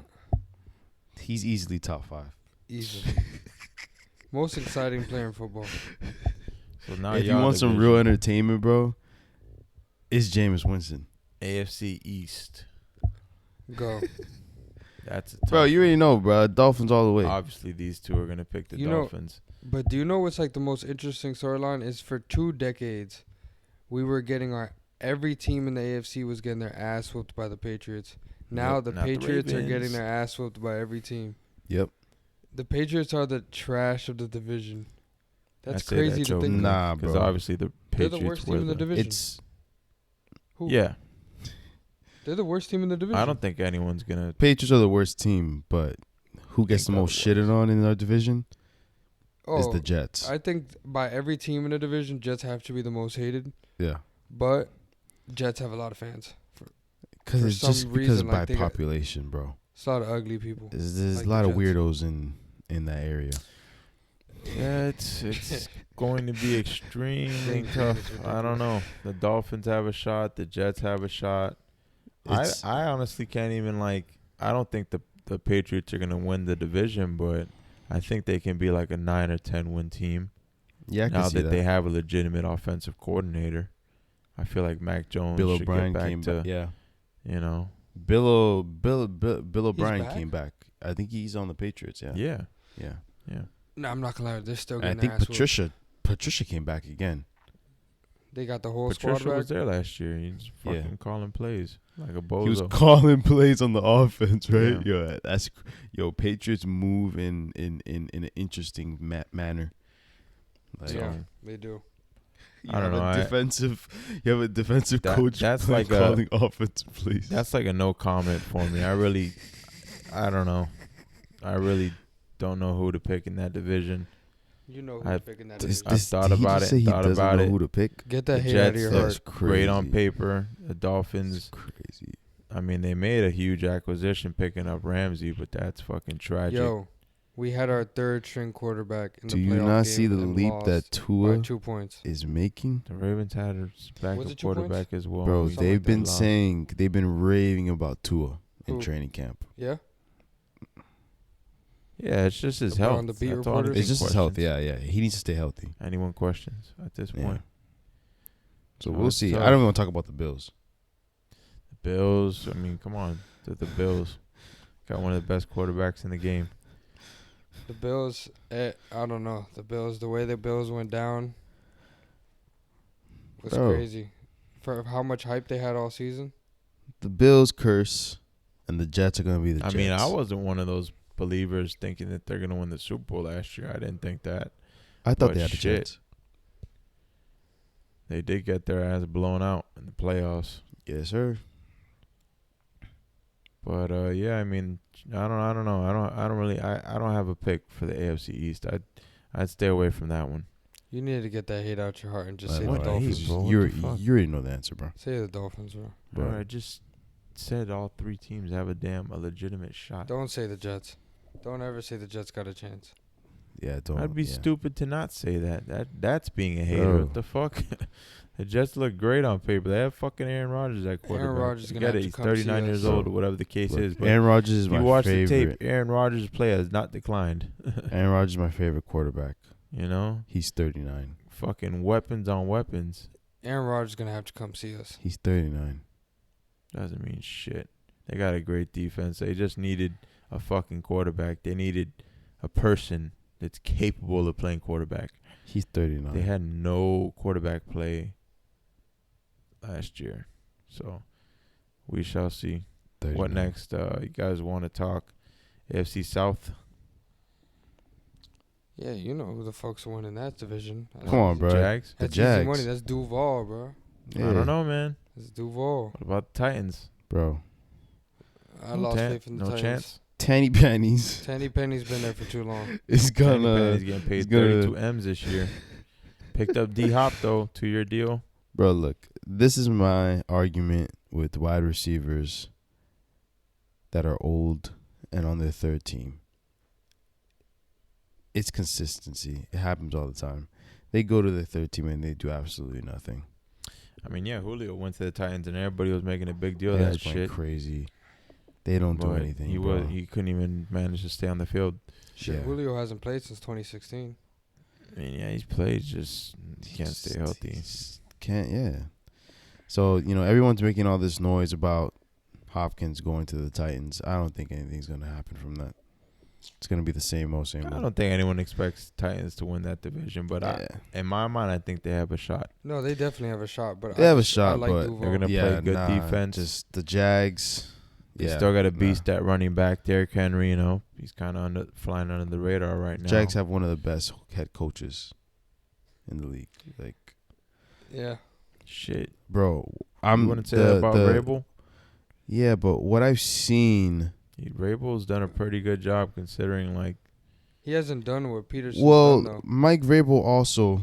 He's easily top 5. Easily. Most exciting player in football. So now If you y'all want some division, real entertainment, bro, it's Jameis Winston. AFC East. Go. That's a Bro, tough you already know, bro. Dolphins all the way. Obviously, these two are gonna pick the You know- Dolphins. But do you know what's like the most interesting storyline is for 2 decades, we were getting every team in the AFC was getting their ass whooped by the Patriots. Now Yep, the not the Patriots are getting Ravens. their ass whooped by every team. Yep. The Patriots are the trash of the division. That's I say that crazy to think. jokingly, Nah, because bro. obviously the They're Patriots the worst were team in the division. It's Who? Yeah, They're the worst team in the division. I don't think anyone's gonna. Patriots are the worst team, but who gets the Think they're most the shitted worst. on in our division is Oh, the Jets. I think by every team in the division, Jets have to be the most hated. Yeah. But Jets have a lot of fans. Because For it's some just because reason, like, by they got- population, bro. It's a lot of ugly people. There's like a lot the of Jets. weirdos in that area. Yeah, it's going to be extremely It's tough. I don't know. The Dolphins have a shot. The Jets have a shot. I It's honestly can't even I don't think the Patriots are gonna win the division, but I think they can be like a 9 or 10 win team yeah, I can now see that that. they have a legitimate offensive coordinator. I feel like Mac Jones Bill should O'Brien get back came to back. Yeah. you know Bill O'Brien back? came back. I think he's on the Patriots. Yeah. yeah. No, I'm not gonna lie. They're still And I getting think their ass whooped. Patricia came back again. They got the whole Patricia squad was back. there last year. He's Yeah. fucking calling plays like a He was bozo. calling plays on the offense, right? Yeah. Patriots move in an interesting manner. Like, Yeah, they do. you I don't have know, you have a defensive coach that's like a- calling offensive plays. That's like a no comment for me. I don't know. I really don't know who to pick in that division. You know who's I've- picking that This- division. I've thought did he about just it, say he thought doesn't about know it. who to pick? Get that The hate out of Jets, your That's heart. great on crazy. paper. The That's Dolphins, crazy. I mean, they made a huge acquisition picking up Ramsey, but that's fucking tragic. Yo, we had our third string quarterback in Do the you playoff not game see the and leap lost that by Tua 2 points. is making? The Ravens had a Was backup it 2 quarterback points? as well. Bro, something they've like that. been Lost. saying, they've been raving about Tua in Who? training camp. Yeah, Yeah, it's just his The health. on the beat That's all reporters? anyone It's just his health. questions. Yeah. He needs to stay healthy. Anyone questions at this Yeah. point? So No, we'll it's see. tough. I don't even want to talk about the Bills. The Bills, I mean, come on. The Bills got one of the best quarterbacks in the game. the Bills. I don't know. The Bills. The way the Bills went down was Bro. crazy. For how much hype they had all season. The Bills curse, and the Jets are going to be the I Jets. mean, I wasn't one of those believers thinking that they're going to win the Super Bowl last year. I didn't think that. I thought but they had the shit. Jets. They did get their ass blown out in the playoffs. Yes, sir. But yeah, I mean, I don't know. I don't have a pick for the AFC East. I'd stay away from that one. You need to get that hate out your heart and just I say know, the what right? Dolphins. hate, bro? What You the fuck? already know the answer, bro. Say the Dolphins, bro. Bro, Bro. I just said all three teams have a legitimate shot. Don't say the Jets. Don't ever say the Jets got a chance. Yeah, don't. I'd be yeah. stupid to not say that. That's being a hater. Bro. What the fuck? The Jets look great on paper. They have fucking Aaron Rodgers at quarterback. Rodgers is I gonna get have it. to He's come 39 see years us. old, Bro, or whatever the case Look, is. But Aaron Rodgers is if my you watch favorite. the tape, Aaron Rodgers' play has not declined. Aaron Rodgers is my favorite quarterback. You know, He's 39. fucking weapons on weapons. Aaron Rodgers is gonna have to come see us. He's 39. Doesn't mean shit. They got a great defense. They just needed a fucking quarterback. They needed a person that's capable of playing quarterback. He's 39. They had no quarterback play last year. So we shall see. 39. What next? You guys want to talk AFC South? Yeah, you know who the fuck's winning that division. Come on, bro. Jags? The That's easy Jags. money. That's Duval, bro. Yeah, I don't know, man. That's Duval. What about the Titans? bro. I lost faith in the no Titans. chance. Tanny Pennies Tanny Penny's been there for too long. is Kenny gonna. Penny's getting paid he's gonna- 32 M's this year. Picked up D Hop though, 2-year deal. Bro, look. This is my argument with wide receivers that are old and on their third team. It's consistency. It happens all the time. They go to their third team and they do absolutely nothing. I mean, yeah, Julio went to the Titans and everybody was making a big deal of They that was playing shit. crazy. They don't do But anything. He bro. he couldn't even manage to stay on the field. Shit, Yeah. Julio hasn't played since 2016. I mean, yeah, he's played, just he can't stay healthy. Can't, yeah. So, everyone's making all this noise about Hopkins going to the Titans. I don't think anything's gonna happen from that. It's gonna be the same old, same I old. don't think anyone expects Titans to win that division, but Yeah. in my mind, I think they have a shot. No, they definitely have a shot, but They have a shot, but Duval. They're gonna play good defense. Just the Jags. They Yeah, still got a beast at running back, Derrick Henry. You know, he's kind of flying under the radar right now. Jags have one of the best head coaches in the league. Like, Yeah. Shit, bro, you wouldn't say that about Vrabel? Yeah, but what I've seen. Vrabel's done a pretty good job considering, like. He hasn't done what Peterson's Well, done, though. Mike Vrabel also.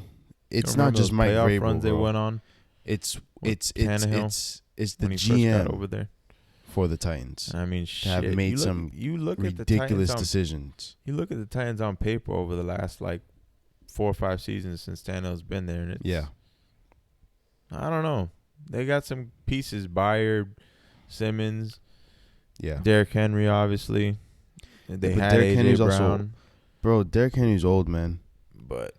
It's not just Mike Vrabel, runs they bro. went on. It's Tannehill the when he first got GM over there for the Titans. I mean, have shit. made you look, some you look ridiculous at the Titans decisions. you look at the Titans on paper over the last like 4 or 5 seasons since Tannehill's been there, and it's, Yeah, I don't know. They got some pieces: Byard, Simmons, yeah, Derrick Henry, obviously. They but had Derrick AJ Henry's Brown, also- bro. Derrick Henry's old, man. but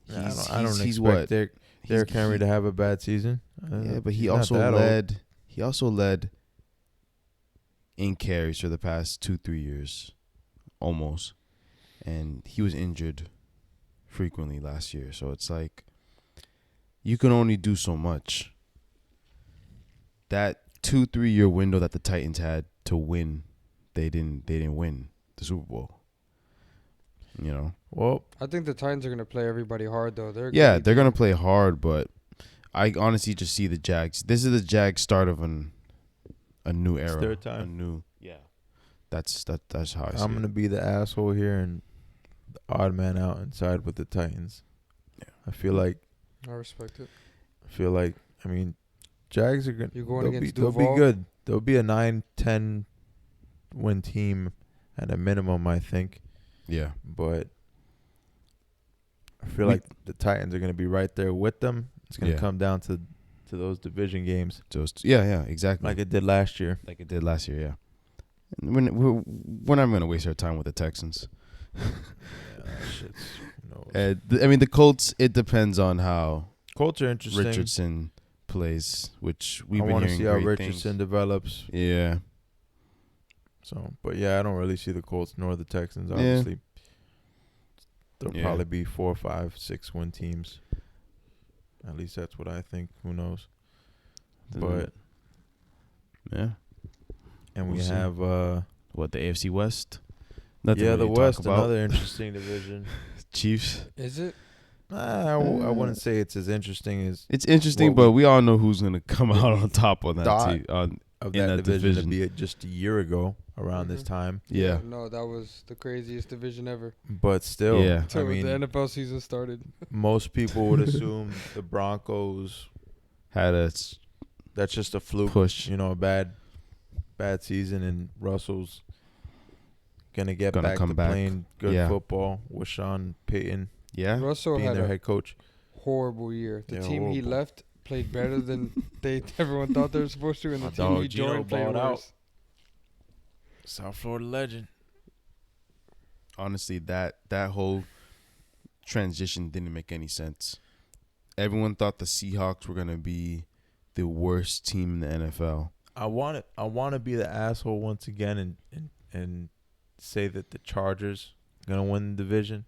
He's I don't he's expect what? Derrick Henry to have a bad season. Yeah, but he's he not also that old. led. He also led in carries for the past 2-3 years, almost, and he was injured frequently last year. So it's like you can only do so much. That 2-3 year window that the Titans had to win, they didn't win the Super Bowl. You know. Well, I think the Titans are going to play everybody hard, though. They're They're gonna play hard, but I honestly just see the Jags. This is the Jags start of a new era. third time. That's how I see I'm it. gonna be the asshole here and the odd man out and side with the Titans. Yeah. I feel like I respect it. I mean, Jags are gonna. You're going they'll against They'll Duval? be good. They'll be a 9-10 win team at a minimum, I think. Yeah. But I feel like the Titans are gonna be right there with them. It's gonna come down to those division games, Just exactly. like it did last year. Like it did last year, yeah. We're not going to waste our time with the Texans. Yeah, that shit's, the Colts, it depends on how Colts are interesting. Richardson plays, which we've I been want to hearing see how great Richardson things. develops. Yeah. So, but yeah, I don't really see the Colts nor the Texans. Yeah. Obviously, they'll Yeah. probably be 4, 5, 6 win teams. At least that's what I think. Who knows? But yeah. and we We'll see. have What, the AFC West? Nothing the really to talk West, about. another interesting division. Chiefs. Is it? I wouldn't say it's as interesting as It's interesting, Well, but we all know who's going to come out on top on that thought team. of in that that division to division. be just a year ago around this Mhm. time. Yeah. No, that was the craziest division ever. But still, Yeah. I Till mean, the NFL season started. most people would assume the Broncos. Had a That's just a fluke. push. You know, a bad season, and Russell's gonna get Gonna back come to back. playing good Yeah. football with Sean Payton Yeah. Russell being had their a head coach. horrible year. The Yeah, team he horrible. left played better than everyone thought they were supposed to, and the My team dog he Gino joined played balled out. worse. South Florida legend. Honestly, that whole transition didn't make any sense. Everyone thought the Seahawks were going to be the worst team in the NFL. I want to be the asshole once again and say that the Chargers gonna win the division.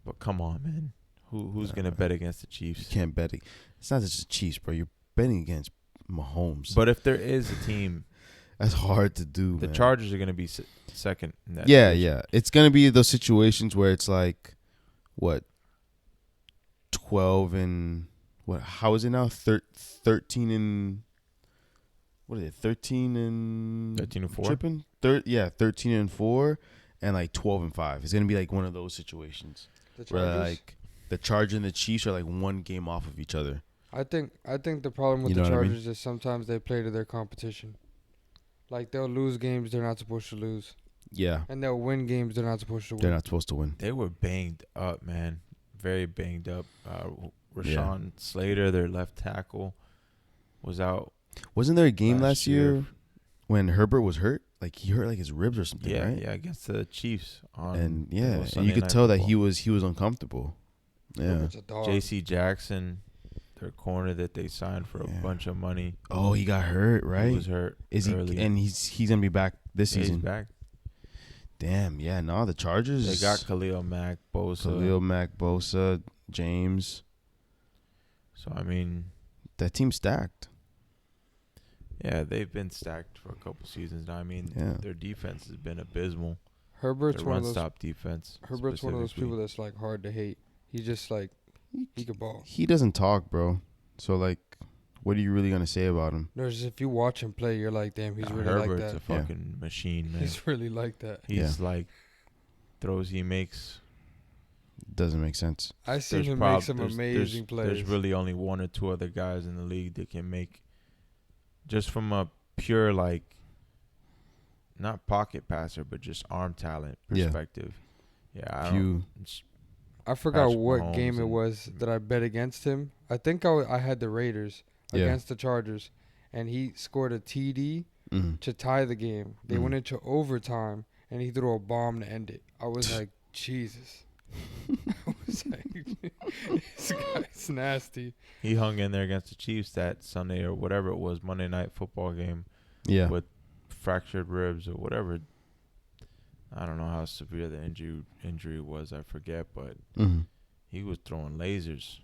But come on, man. Who's gonna bet against the You Chiefs? can't bet it. It's not just the Chiefs, bro. You're betting against Mahomes. But if there is a team, that's hard to do, the man. Chargers are gonna be second in that Yeah, division. yeah. It's going to be those situations where it's like, what, 12 and, what? How is it now? 13 and, what is it? 13 and 13 and 4. tripping? 13 and 4 and like 12 and 5. It's going to be like one of those situations The where Chargers. like the Chargers and the Chiefs are like one game off of each other. I think the problem with You the know what I mean? Chargers is sometimes they play to their competition. Like they'll lose games they're not supposed to lose, Yeah. and they'll win games they're not supposed to win. They're not supposed to win. They were banged up, man. Very banged up. Rashawn Yeah. Slater, their left tackle, was out. Wasn't there a game Last last year when Herbert was hurt? Like he hurt like his ribs or something, Yeah, right? yeah, against the Chiefs on And the yeah, most and you Sunday could Night tell that Football. he was uncomfortable. Yeah. Herbert's a dog. J.C. Jackson their corner that they signed for a bunch of money. Oh, he got hurt, right? He was hurt. Is early. he? And he's gonna be back this Yeah, season. he's back. Damn. Yeah. No, the Chargers. They got Khalil Mack, Bosa, James. So I mean, that team's stacked. yeah, they've been stacked for a couple seasons now. I mean, their defense has been abysmal. Herbert's their one run of those. stop defense. Herbert's one of those people that's like hard to hate. He's just like he could ball. He doesn't talk, bro. So like, what are you really gonna say about him? No, just if you watch him play, you're like, damn, he's really Herbert's like that. a fucking machine, man. He's really like that. He's like throws he makes. Doesn't make sense. I've seen him make some amazing plays. There's really only one or two other guys in the league that can make, just from a pure like, not pocket passer, but just arm talent perspective. Yeah, I forgot Patrick what Mahomes game it was that I bet against him. I think I had the Raiders against the Chargers, and he scored a TD to tie the game. They went into overtime, and he threw a bomb to end it. I was like, Jesus. I was like, this guy's nasty. He hung in there against the Chiefs that Sunday or whatever it was, Monday Night Football game. Yeah. With fractured ribs or whatever. I don't know how severe the injury was. I forget, but he was throwing lasers,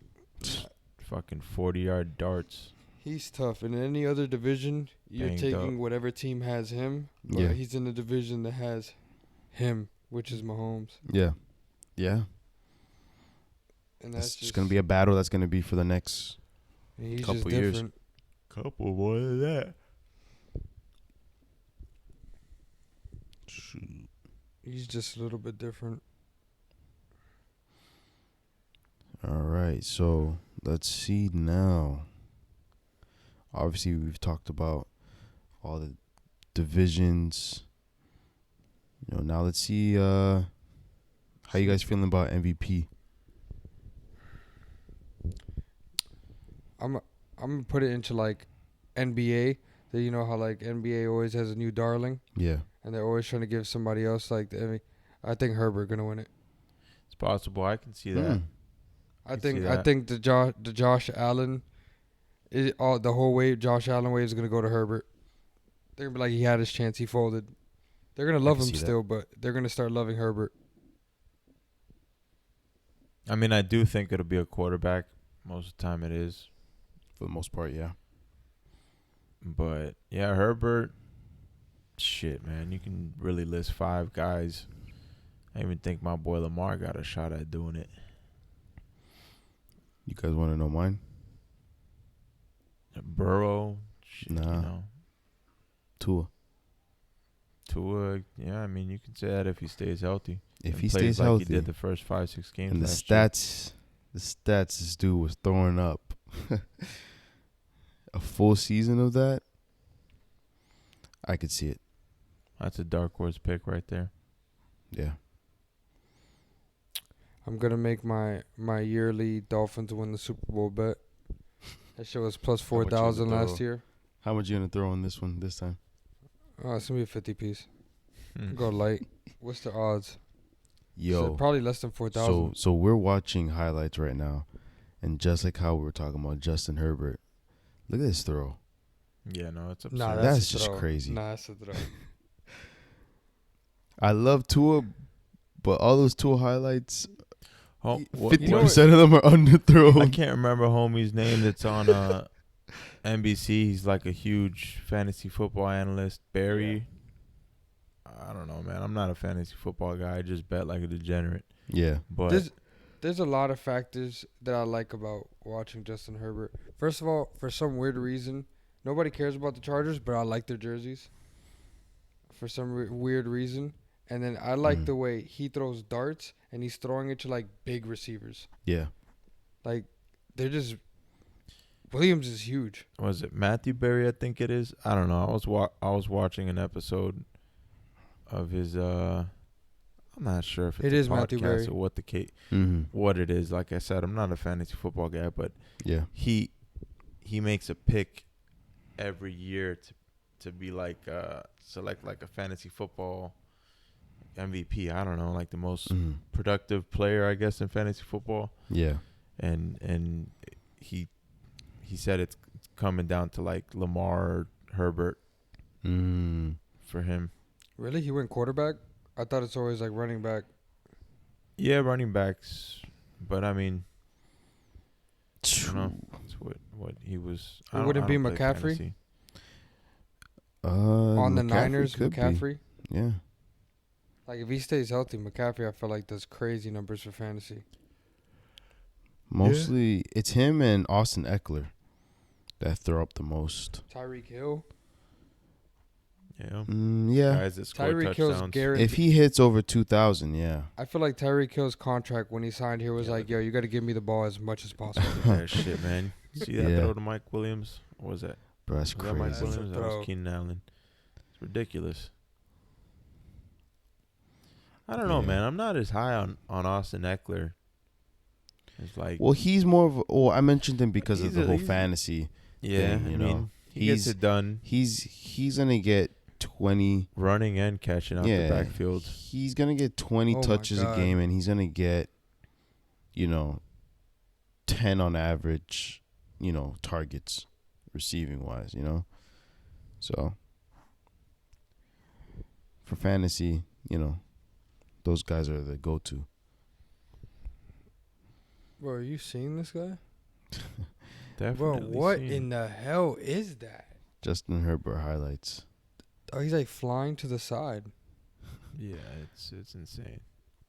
fucking 40-yard darts. He's tough. In any other division, you're taking whatever team has him. But he's in a division that has him, which is Mahomes. Yeah. Yeah. And that's just going to be a battle that's going to be for the next couple years. Couple more than that. Shoot. He's just a little bit different. All right. So let's see now. Obviously, we've talked about all the divisions. Now let's see how you guys feeling about MVP. I'm gonna put it into like NBA. That you know how like NBA always has a new darling. Yeah. And they're always trying to give somebody else like the. I think Herbert gonna win it. It's possible. I can see that. I think the Josh Allen, the whole wave Josh Allen wave is gonna go to Herbert. They're gonna be like he had his chance, he folded. They're gonna love him still, but they're gonna start loving Herbert. I mean, I do think it'll be a quarterback. Most of the time, it is. For the most part, yeah. But yeah, Herbert. Shit, man, you can really list 5 guys. I even think my boy Lamar got a shot at doing it. You guys want to know mine? Burrow. Shit, nah. Tua, yeah, I mean, you can say that if he stays healthy. If he stays healthy. He did the first 5-6 games. And the stats, this dude was throwing up. A full season of that, I could see it. That's a dark horse pick right there. Yeah. I'm gonna make my yearly Dolphins win the Super Bowl bet. That shit was plus 4,000 last year. How much you gonna throw on this one this time? Oh, it's gonna be a 50 piece. Go light. What's the odds? Yo, so probably less than 4,000. So we're watching highlights right now, and just like how we were talking about Justin Herbert, look at this throw. Yeah, no, it's absurd. Nah, that's just crazy. Nah, that's a throw. I love Tua, but all those Tua highlights, 50% of them are underthrown. I can't remember homie's name that's on NBC. He's like a huge fantasy football analyst. Barry. I don't know, man. I'm not a fantasy football guy. I just bet like a degenerate. Yeah. But there's a lot of factors that I like about watching Justin Herbert. First of all, for some weird reason, nobody cares about the Chargers, but I like their jerseys. For some weird reason. And then I like the way he throws darts, and he's throwing it to, like, big receivers. Yeah. Like, they're just... Williams is huge. Was it Matthew Berry, I think it is? I don't know. I was watching an episode of his... I'm not sure if it's a Matthew Berry or what what it is. Like I said, I'm not a fantasy football guy, but yeah, he makes a pick every year to be like select like a fantasy football MVP. I don't know, like the most productive player, I guess, in fantasy football. Yeah, and he he said it's coming down to like Lamar or Herbert for him. Really? He went quarterback? I thought it's always like running back. Yeah, running backs. But I mean, I don't know. That's what he was. It wouldn't be play McCaffrey? fantasy. On the McCaffrey Niners, could be. McCaffrey? Yeah. Like, if he stays healthy, McCaffrey, I feel like, does crazy numbers for fantasy. Mostly, it's him and Austin Eckler that throw up the most. Tyreek Hill? Yeah. Yeah. Guys that score Tyreek Hill's touchdowns. guaranteed. If he hits over 2,000, yeah. I feel like Tyreek Hill's contract when he signed here was Yeah, like, yo, you got to give me the ball as much as possible. That shit, man. See that Yeah. throw to Mike Williams? What was that? Bro, that's Was that Mike crazy. That's a Williams? That throw. was Keenan Allen. It's ridiculous. I don't know, Yeah. man. I'm not as high on Austin Eckler. It's like, Well, he's more of. Well, I mentioned him because of He's the a- whole he's- fantasy. yeah, thing, I you mean, know. he gets it done He's gonna get 20. running and catching out Yeah, the backfield. he's gonna get 20 Oh my touches a God. game, and he's gonna get, 10 on average, targets, receiving wise, So for fantasy, those guys are the go-to. Bro, are you seeing this guy? Bro, Definitely. what seen. in the hell is that? Justin Herbert highlights. Oh, he's like flying to the side. Yeah, it's insane.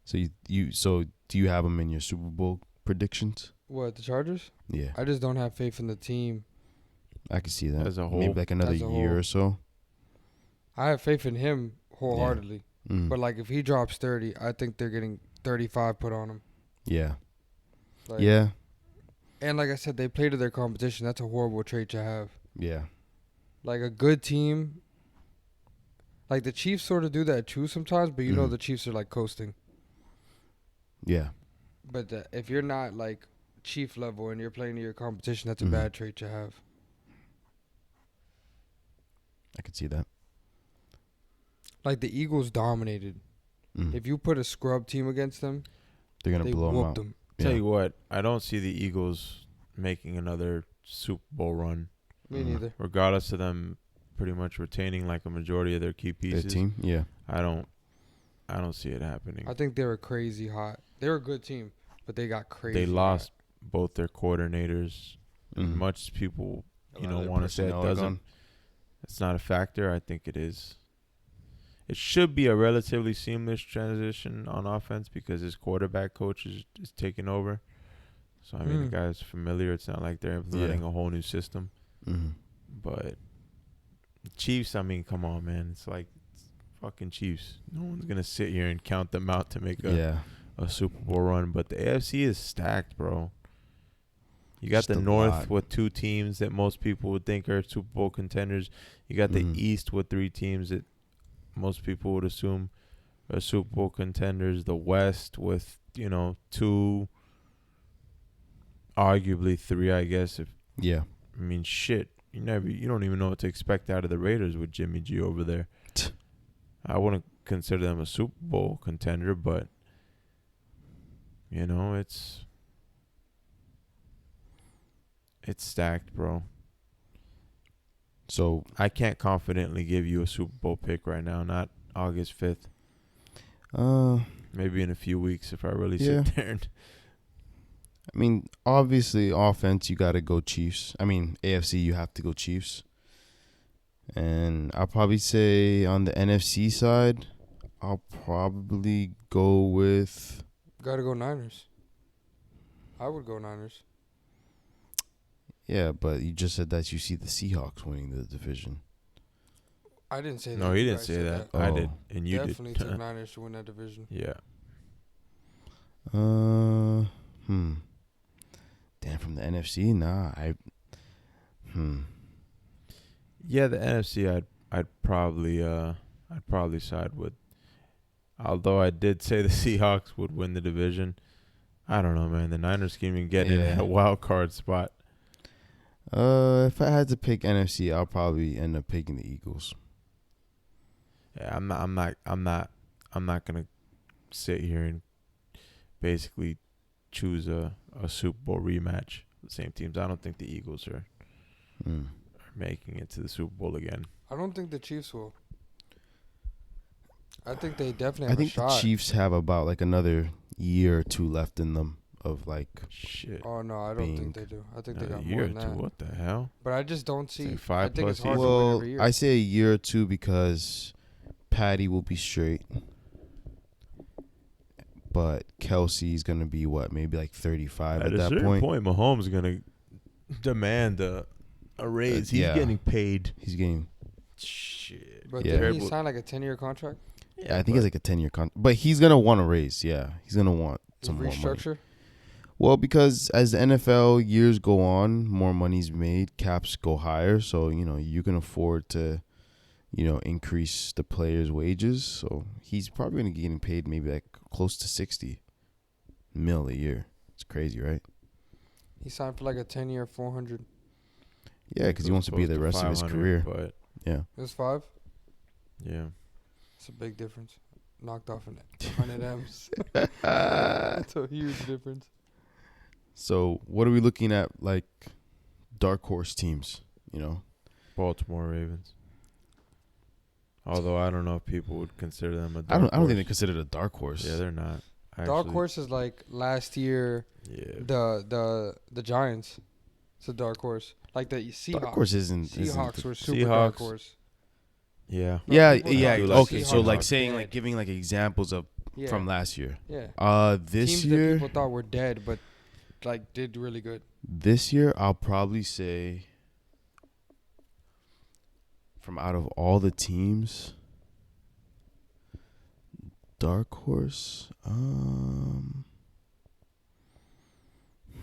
So so do you have him in your Super Bowl predictions? What, the Chargers? Yeah, I just don't have faith in the team. I can see that. As a whole? Maybe like another As a year whole. or so. I have faith in him wholeheartedly. Mm. But, like, if he drops 30, I think they're getting 35 put on him. Yeah. Like, Yeah. And like I said, they play to their competition. That's a horrible trait to have. Yeah. Like, a good team, like the Chiefs sort of do that too sometimes, but you know Mhm. the Chiefs are, like, coasting. Yeah. But if you're not, like, Chief level and you're playing to your competition, that's a Mhm. bad trait to have. I could see that. Like, the Eagles dominated. Mm. If you put a scrub team against them, They're gonna they blow them whooped out. them. Tell Yeah. you what, I don't see the Eagles making another Super Bowl run, Me Mhm. neither. regardless of them pretty much retaining like a majority of their key Their pieces. team. Yeah. I don't see it happening. I think they were crazy hot. They were a good team, but they got crazy. They lost hot. both their coordinators. As Mhm. much as people A lot of their want to say it personnel are doesn't, gone. it's not a factor. I think it is. It should be a relatively seamless transition on offense because his quarterback coach is taking over. So, I mean, the guy's familiar. It's not like they're implementing a whole new system. Mhm. But Chiefs, I mean, come on, man. It's like fucking Chiefs. No one's going to sit here and count them out to make Yeah. a Super Bowl run. But the AFC is stacked, bro. You got Just the a North lot. with two teams that most people would think are Super Bowl contenders. You got the Mhm. East with three teams that most people would assume are Super Bowl contenders. The West with, two, arguably three, I guess. Yeah. I mean, shit. You don't even know what to expect out of the Raiders with Jimmy G over there. I wouldn't consider them a Super Bowl contender, but it's stacked, bro. So I can't confidently give you a Super Bowl pick right now, not August 5th. Maybe in a few weeks if I really Yeah. sit there and I mean, obviously, offense, you got to go Chiefs. I mean, AFC, you have to go Chiefs. And I'll probably say on the NFC side, I'll probably go with. Gotta go Niners. I would go Niners. Yeah, but you just said that you see the Seahawks winning the division. I didn't say that. No, he You didn't guys say said that. Oh. I did, and you Definitely did. took Niners to win that division. Yeah. Damn, from the NFC, nah, Yeah, the NFC I'd probably side with. Although I did say the Seahawks would win the division. I don't know, man. The Niners can't even get in Yeah. a wild card spot. If I had to pick NFC, I'll probably end up picking the Eagles. Yeah, I'm not gonna sit here and basically choose a Super Bowl rematch. the same teams. I don't think the Eagles are making it to the Super Bowl again. I don't think the Chiefs will. I think they definitely I have a think the shot. Chiefs have about like another year or two left in them of like. Shit. Oh no, I don't think they do. I think they got A more year or than two. that. What the hell? But I just don't see. Say I 5 think plus it's hard to win Well, every year. I say a year or two because Patty will be straight, but Kelsey's gonna be what, maybe like 35 at a that certain point. Mahomes is gonna demand a raise. He's yeah. getting paid. He's getting. Shit. But Yeah. didn't he sign like a 10-year contract? Yeah, I think it's like a 10-year contract, but he's gonna want a raise. Yeah, he's gonna want some more money. Restructure? Well, because as the NFL years go on, more money's made, caps go higher, so you can afford to, increase the players' wages. So he's probably gonna be getting paid maybe like close to 60 mil a year. It's crazy, right? He signed for like a 10-year, 400. Yeah, because he wants to be there the rest of his career. But yeah. It was 5. yeah. It's a big difference. Knocked off 100 M's. That's a huge difference. So what are we looking at, like dark horse teams? Baltimore Ravens. Although I don't know if people would consider them a dark I don't think horse. they consider it a dark horse. Yeah, they're not. Dark horse is like last year. Yeah. The Giants. It's a dark horse. Like the Seahawks. Dark horse isn't. Seahawks were super Seahawks. dark horse. Yeah. Yeah, people yeah. thought like Okay, so Seahawks like were saying dead. like giving like examples of Yeah. from last year. Yeah. This Teams year. that people thought were dead, but like did really good. This year, I'll probably say from out of all the teams, dark horse.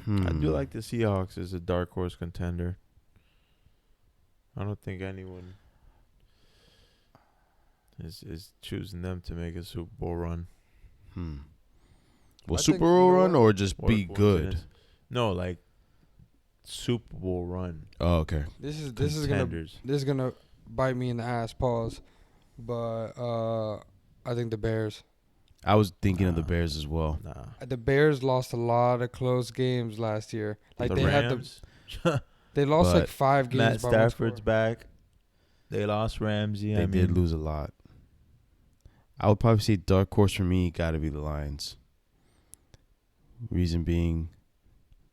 I do like the Seahawks as a dark horse contender. I don't think anyone is choosing them to make a Super Bowl run. Well, I Super think, Bowl you know run what? or just What be a good? coincidence. No, like Super Bowl run. Oh, okay. This is Contenders. gonna bite me in the ass. Pause. But I think the Bears. I was thinking of the Nah. Bears as well. Nah. The Bears lost a lot of close games last year. Like the they Rams. they lost like But 5 games. Matt by Stafford's 1 score. back. They lost Ramsey. They did lose a lot. I would probably say dark horse for me got to be the Lions. Reason being,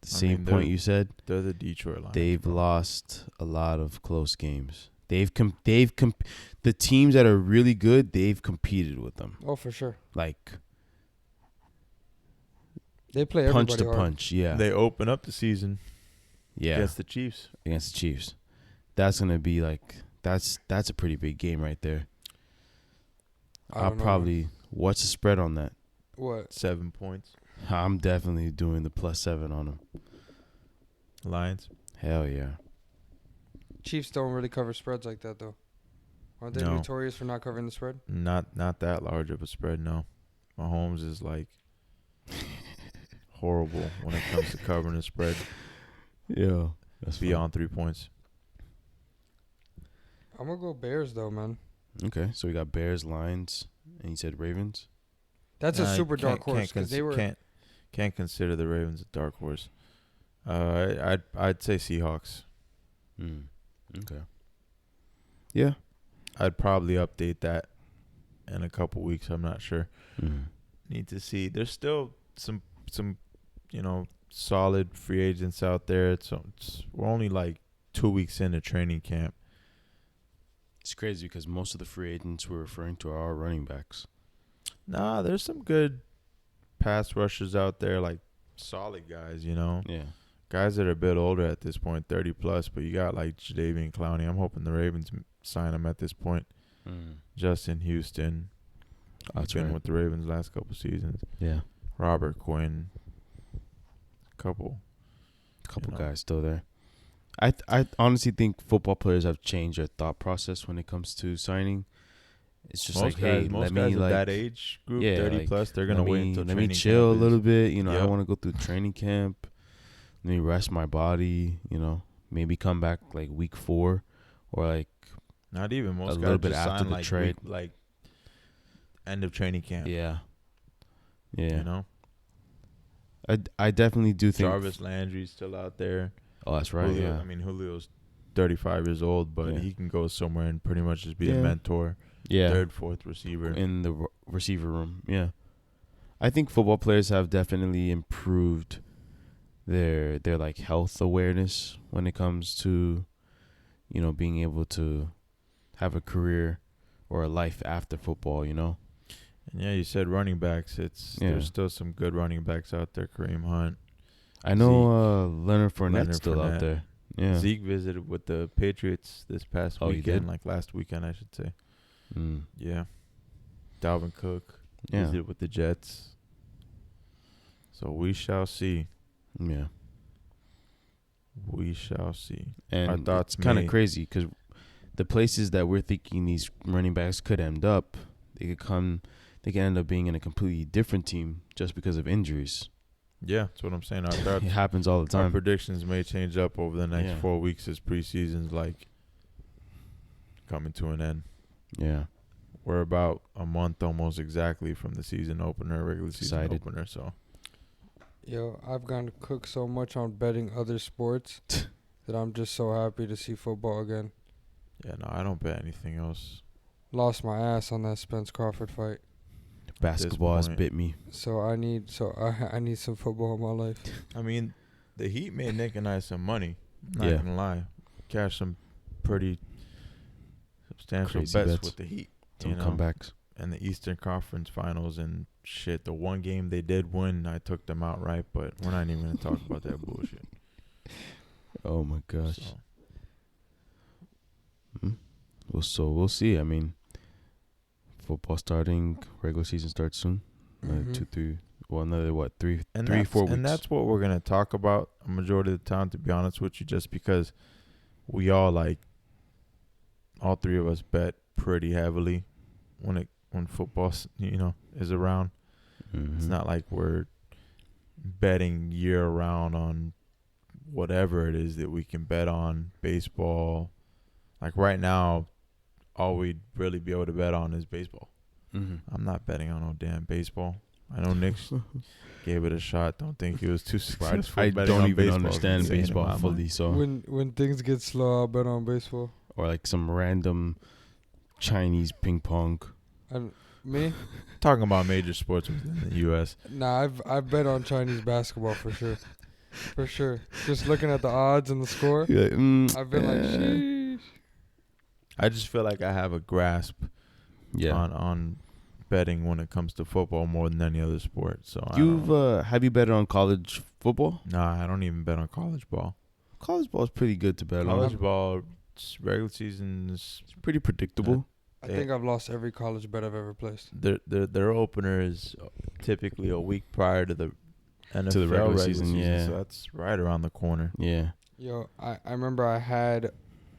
the same point you said. They're the Detroit Lions. They've lost a lot of close games. The teams that are really good, they've competed with them. Oh, for sure. Like They play punch everybody to hard. punch, yeah. They open up the season against the Chiefs. Against the Chiefs. That's gonna be like that's a pretty big game right there. I don't know. What's the spread on that? What? 7 points. I'm definitely doing the +7 on them. Lions. Hell yeah. Chiefs don't really cover spreads like that though. Aren't they No. notorious for not covering the spread? Not that large of a spread, no. Mahomes is like horrible when it comes to covering the spread Yeah. That's beyond 3 points. I'm gonna go Bears though, man. fine. Okay, so we got Bears, Lions, and you said Ravens. That's a super dark horse Can't, because they were. can't consider the Ravens a dark horse. I'd say Seahawks. Okay. Yeah. I'd probably update that in a couple weeks. I'm not sure. Need to see. There's still some solid free agents out there. We're only like 2 weeks into training camp. It's crazy because most of the free agents we're referring to are our running backs. Nah, there's some good pass rushers out there, like solid guys, Yeah. Guys that are a bit older at this point, 30 plus, but you got like Jadeveon Clowney. I'm hoping the Ravens sign him at this point. Justin Houston. That's He's been right. with the Ravens last couple seasons. Yeah. Robert Quinn. Couple Guys still there. I honestly think football players have changed their thought process when it comes to signing. It's just most like, guys, hey, most let guys me of like that age group, yeah, 30 like, plus, they're gonna wait until let me training chill a camp little is- bit. I Yep. don't want to go through training camp. Let me rest my body. Maybe come back like week 4, or like Not even most a guys little bit just after sign the like trade. like end of training camp. yeah. You know, I definitely do think Jarvis Landry's still out there. Oh, that's right. Julio, Yeah. I mean, Julio's 35 years old, but Yeah. he can go somewhere and pretty much just be a Yeah. mentor, Yeah. third, fourth receiver. In the receiver room. Yeah. I think football players have definitely improved their like health awareness when it comes to, you know, being able to have a career or a life after football, you know. And yeah, you said running backs. There's still some good running backs out there. Kareem Hunt. I know Leonard Fournette's Leonard still out Fournette. there. Yeah. Zeke visited with the Patriots this past Oh, he weekend, did? like last weekend, I should say. Mm. Yeah. Dalvin Cook Yeah. visited with the Jets. So we shall see. Yeah. We shall see. And Our thoughts it's kind of may- crazy because the places that we're thinking these running backs could end up, they can end up being in a completely different team just because of injuries. Yeah, that's what I'm saying. Our It thoughts, happens all the our time. predictions may change up over the next Yeah. 4 weeks as preseason's like coming to an end. Yeah. We're about a month almost exactly from the season opener, regular season Excited. opener. So Yo, I've gotten cooked so much on betting other sports that I'm just so happy to see football again. yeah, no, I don't bet anything else. Lost my ass on that Spence Crawford fight. Basketball has point. bit me. So I need some football in my life. I mean, the Heat made Nick and I some money. Not Yeah. gonna lie, cashed some pretty substantial Crazy bets bets. with the Heat. Some You know, comebacks. and the Eastern Conference Finals and shit. The one game they did win, I took them outright, but we're not even gonna talk about that bullshit. Oh my gosh. So, So we'll see. I mean, football starting, regular season starts soon. Mhm. 2, 3. Well, another what? 3, and 3, that's, 4 weeks. and that's what we're gonna talk about a majority of the time, to be honest with you, just because we all all three of us bet pretty heavily when football is around. It's Mhm. not like we're betting year round on whatever it is that we can bet on. Baseball, like right now, all we'd really be able to bet on is baseball. Mhm. I'm not betting on no damn baseball. I know Nick gave it a shot. Don't think he was too successful. I betting don't on even baseball. understand It's insane in baseball my fully. mind. So When things get slow, I'll bet on baseball. or like some random Chinese ping pong. Me? Talking about major sports within the U.S. Nah, I've bet on Chinese basketball for sure. For sure. Just looking at the odds and the score, I've been like, sheesh. I just feel like I have a grasp Yeah. on betting when it comes to football more than any other sport. So Have you betted on college football? Nah, I don't even bet on college ball. College ball is pretty good to bet on. College ball, regular season is It's pretty predictable. I think I've lost every college bet I've ever placed. their opener is typically a week prior to the NFL regular season, yeah. So that's right around the corner. Yeah. Yo, I remember I had,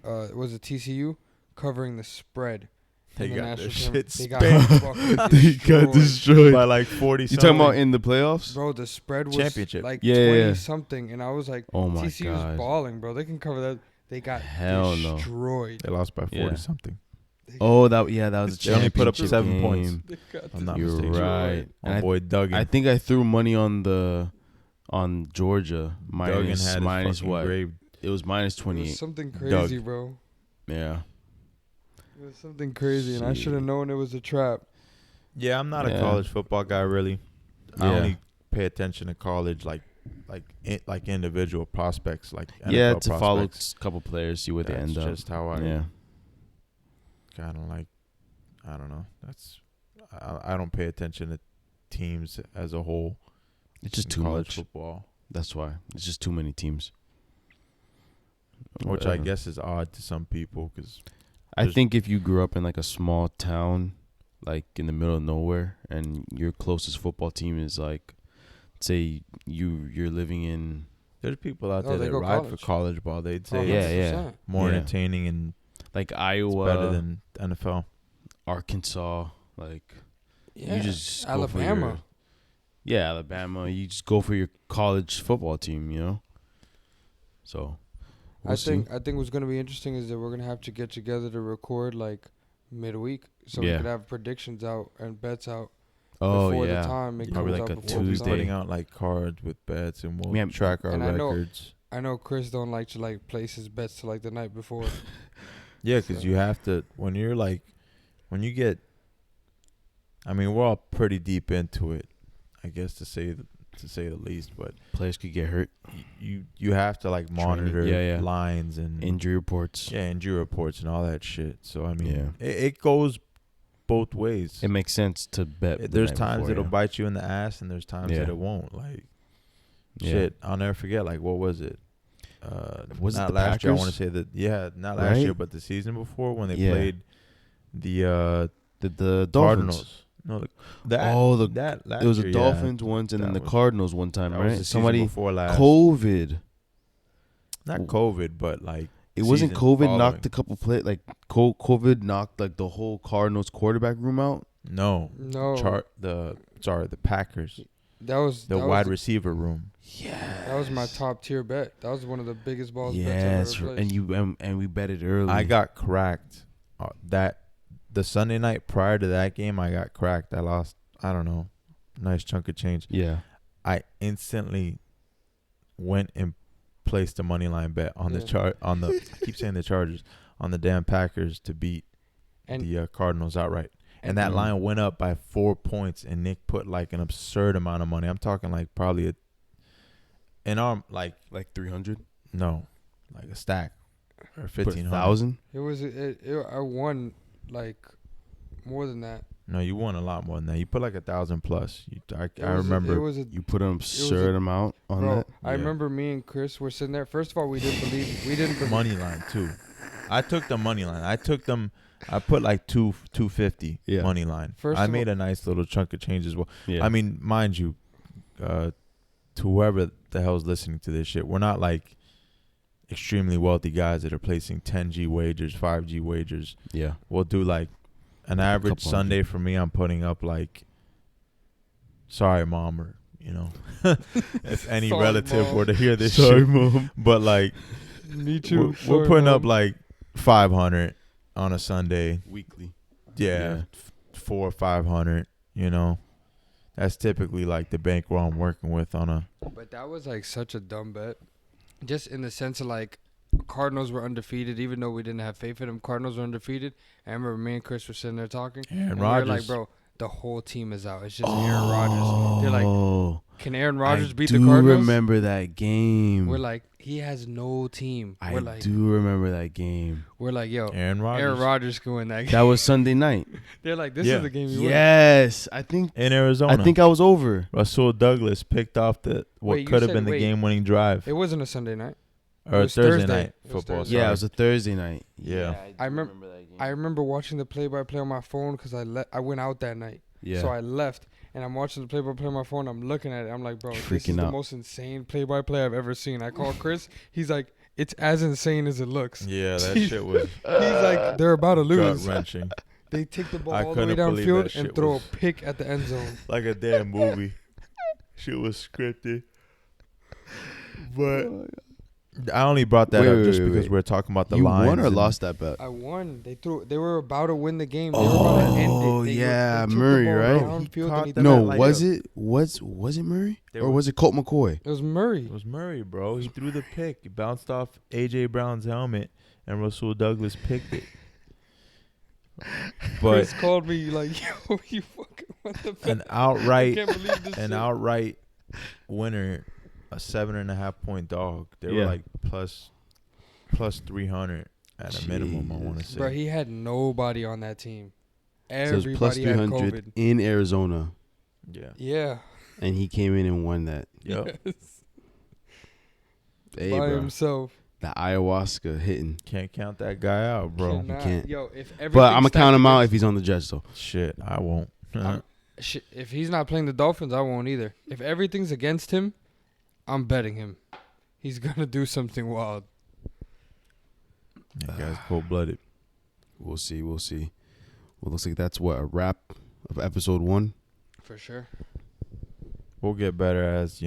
was it TCU covering the spread. They in the got their national shit tournament. spanked. They got destroyed. By like 40 You something. talking about in the playoffs? Bro, the spread was Championship. like Yeah, 20 yeah. something, and I was like, Oh my TCU's gosh. balling, bro. They can cover that. They got Hell no. destroyed. They lost by 40 Yeah. something. Oh, that was a They only put up championship 7 game. points. They got I'm not You're mistaken. right. My And boy Duggan. I think I threw money on Georgia Duggan minus had minus his fucking what? grave. It was minus It was 28. something crazy, Doug. bro. Yeah. It was something crazy, and I Shit. should have known it was a trap. Yeah, I'm not Yeah. a college football guy really. I Yeah. only pay attention to college like individual prospects, like Yeah, NFL to follow prospects. a couple players, see where they That's end up. just how I Yeah. kind of like. I don't know. I don't pay attention to teams as a whole. It's just in too college much. football, That's why. It's just too many teams. which I Whatever. guess is odd to some people because I there's- think if you grew up in like a small town, like in the middle of nowhere, and your closest football team is like, say you're living in there's people out Oh, there they that go ride college. for college ball. They'd say Yeah, it's yeah. more Yeah. entertaining and like it's Iowa, better than NFL. Arkansas, like Yeah. you just Alabama. Alabama. You just go for your college football team, you know. So I think what's gonna be interesting is that we're gonna have to get together to record like midweek, so we Yeah. could have predictions out and bets out. Oh before yeah. the time. It Probably comes like out a before the Tuesday. time. putting out like cards with bets, and we'll Yeah, track our and I know- records. I know Chris don't like to like place his bets to like the night before. Yeah, because So- you have to when you're like when you get. I mean, we're all pretty deep into it, I guess to say the least. But Players could get hurt. you have to like monitor Yeah. lines and Injury reports. injury reports and all that shit. So I mean, Yeah. it goes both ways. It makes sense to bet. the There's night times before, it'll yeah. bite you in the ass, and there's times Yeah. that it won't. Like Yeah. shit, I'll never forget. Like what was it? Was it not the last year? I want Packers? to say that. Yeah, not last year, Right? but the season before when they Yeah. played the The Dolphins. Cardinals. No, that last It was year, the yeah. Dolphins once, and That then the was- Cardinals one time, That right? was the season Somebody before last. COVID. Not COVID, but like It wasn't season COVID following. knocked a couple play like COVID knocked like the whole Cardinals quarterback room out. No, No, the Packers, that was the that wide was, receiver room. Yeah, that was my top tier bet. That was one of the biggest balls bets Yes, I've ever and placed. you and we bet it early. I got cracked. The Sunday night prior to that game, I got cracked. I lost. I don't know, nice chunk of change. Yeah. I instantly went and placed a money line bet on the Yeah. chart on the. I keep saying the Chargers on the damn Packers to beat And the Cardinals outright. And that Mhm. line went up by 4 points, and Nick put like an absurd amount of money. I'm talking like probably like 300, no, like a stack or put 1,500. 1,000. it was I won like more than that. No, you won a lot more than that. You put like 1,000 plus. I It remember. it was a You put an absurd amount on bro. that. I Yeah. remember me and Chris were sitting there. First of all, we didn't believe. money line too. I took the money line. I put like 250 Yeah. money line. First I of made a nice little chunk of change as well. Yeah. I mean, mind you, to whoever the hell's listening to this shit, we're not like extremely wealthy guys that are placing 10G wagers, 5G wagers. yeah. We'll do like an average couple Sunday for me. I'm putting up like, sorry, mom, or if any Sorry, relative Mom. were to hear this Sorry, shit, mom. but like Me too. we're Sorry, putting up Mom. like 500 on a Sunday. Weekly. Yeah, 400 or 500. That's typically like the bankroll I'm working with on a. But that was like such a dumb bet, just in the sense of like Cardinals were undefeated, even though we didn't have faith in them. Cardinals were undefeated. I remember me and Chris were sitting there talking. Aaron And we were Rodgers. like, bro, the whole team is out. It's just Aaron Rodgers. They're like, Oh, can Aaron Rodgers I beat do the Cardinals? remember that game. We're like, he has no team. I We're like, do remember that game. we're like, yo, Aaron Rodgers. Aaron Rodgers can win that game. That was Sunday night. They're like, this Yeah. is the game you win. Yes, I think in Arizona. I think I was over. Rasul Douglas picked off what Wait, you could have said- been the wait. game-winning drive. It wasn't a Sunday night. Or was Thursday Thursday. night It was football. Thursday. Yeah, sorry. it was a Thursday night. Yeah. I remember that game. I remember watching the play-by-play on my phone because I went out that night. Yeah. So I left, and I'm watching the play-by-play on my phone. I'm looking at it. I'm like, bro, this is Freaking the out. most insane play-by-play I've ever seen. I call Chris. He's like, it's as insane as it looks. Yeah, that shit was He's like, they're about to lose. gut-wrenching. They take the ball I all the way couldn't believe downfield that and shit throw was- a pick at the end zone. Like a damn movie. Shit was scripted. But I only brought that Wait, up wait, just wait, because wait. we're talking about the you lines. won or and- lost that bet? I won. They were about to win the game. They were about to end it. Oh, They yeah, took the Murray, ball right? downfield He and caught he them threw at, No, like, was it Murray They or were- was it Colt McCoy? It was Murray. It was Murray, bro. He threw the pick. It bounced off A.J. Brown's helmet, and Rasul Douglas picked it. But Chris called me like, yo, you fucking what the fuck? an I outright can't believe this an shit. outright winner, a 7.5 point dog. They were Yeah. like plus 300 at a minimum. I want to say. Bro, he had nobody on that team. So it was plus Everybody had 300 COVID. in Arizona, Yeah. Yeah. and he came in and won that. Yep. Yes. Hey, By bro, himself. the ayahuasca hitting. Can't count that guy out, bro. Cannot- can't. Yo, if everything But I'm gonna stacked count him out against- if he's on the Jets, though. Shit, I won't. If he's not playing the Dolphins, I won't either. If everything's against him, I'm betting him. He's gonna do something wild. That guy's cold blooded. We'll see. Well, looks like that's a wrap of episode 1. For sure. We'll get better as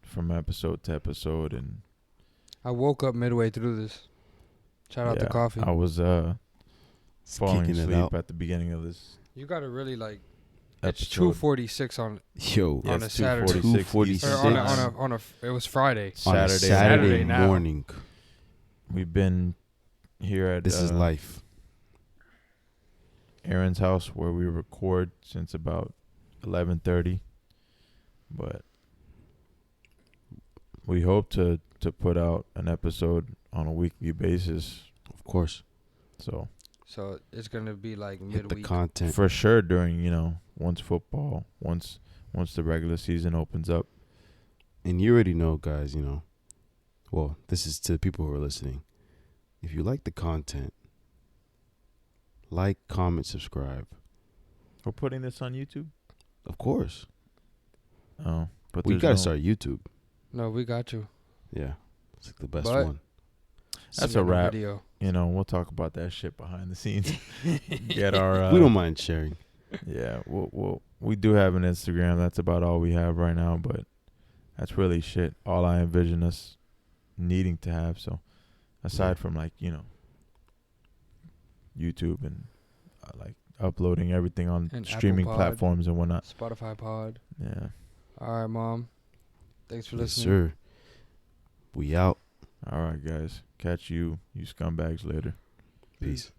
from episode to episode, and I woke up midway through this. Shout out to yeah, coffee. I was falling Kicking it asleep out. at the beginning of this. You gotta really like It's episode. 2:46 on Yo, Yeah, on it's a Saturday. 2:46 or Eastern on time. a it was Friday. on a Saturday. Saturday now. morning. We've been here at This is life. Aaron's house where we record since about 11:30, but we hope to put out an episode on a weekly basis. Of course. So So it's gonna be like Hit the midweek. content. for sure during once the regular season opens up. And you already know, guys, well, this is to the people who are listening. If you like the content, like, comment, subscribe. We're putting this on YouTube. Of course. Oh, but We there's got to no- start YouTube. No, we got you. Yeah. It's like the best But- one. That's See a you in the wrap. Video. We'll talk about that shit behind the scenes. Get our. We don't mind sharing. Yeah, we do have an Instagram. That's about all we have right now, but that's really shit. All I envision us needing to have. So, aside from YouTube and uploading everything on And streaming Apple Pod. platforms and whatnot. Spotify Pod. Yeah. All right, Mom. Thanks for Yes, listening. sir. We out. All right, guys. Catch you scumbags later. Peace.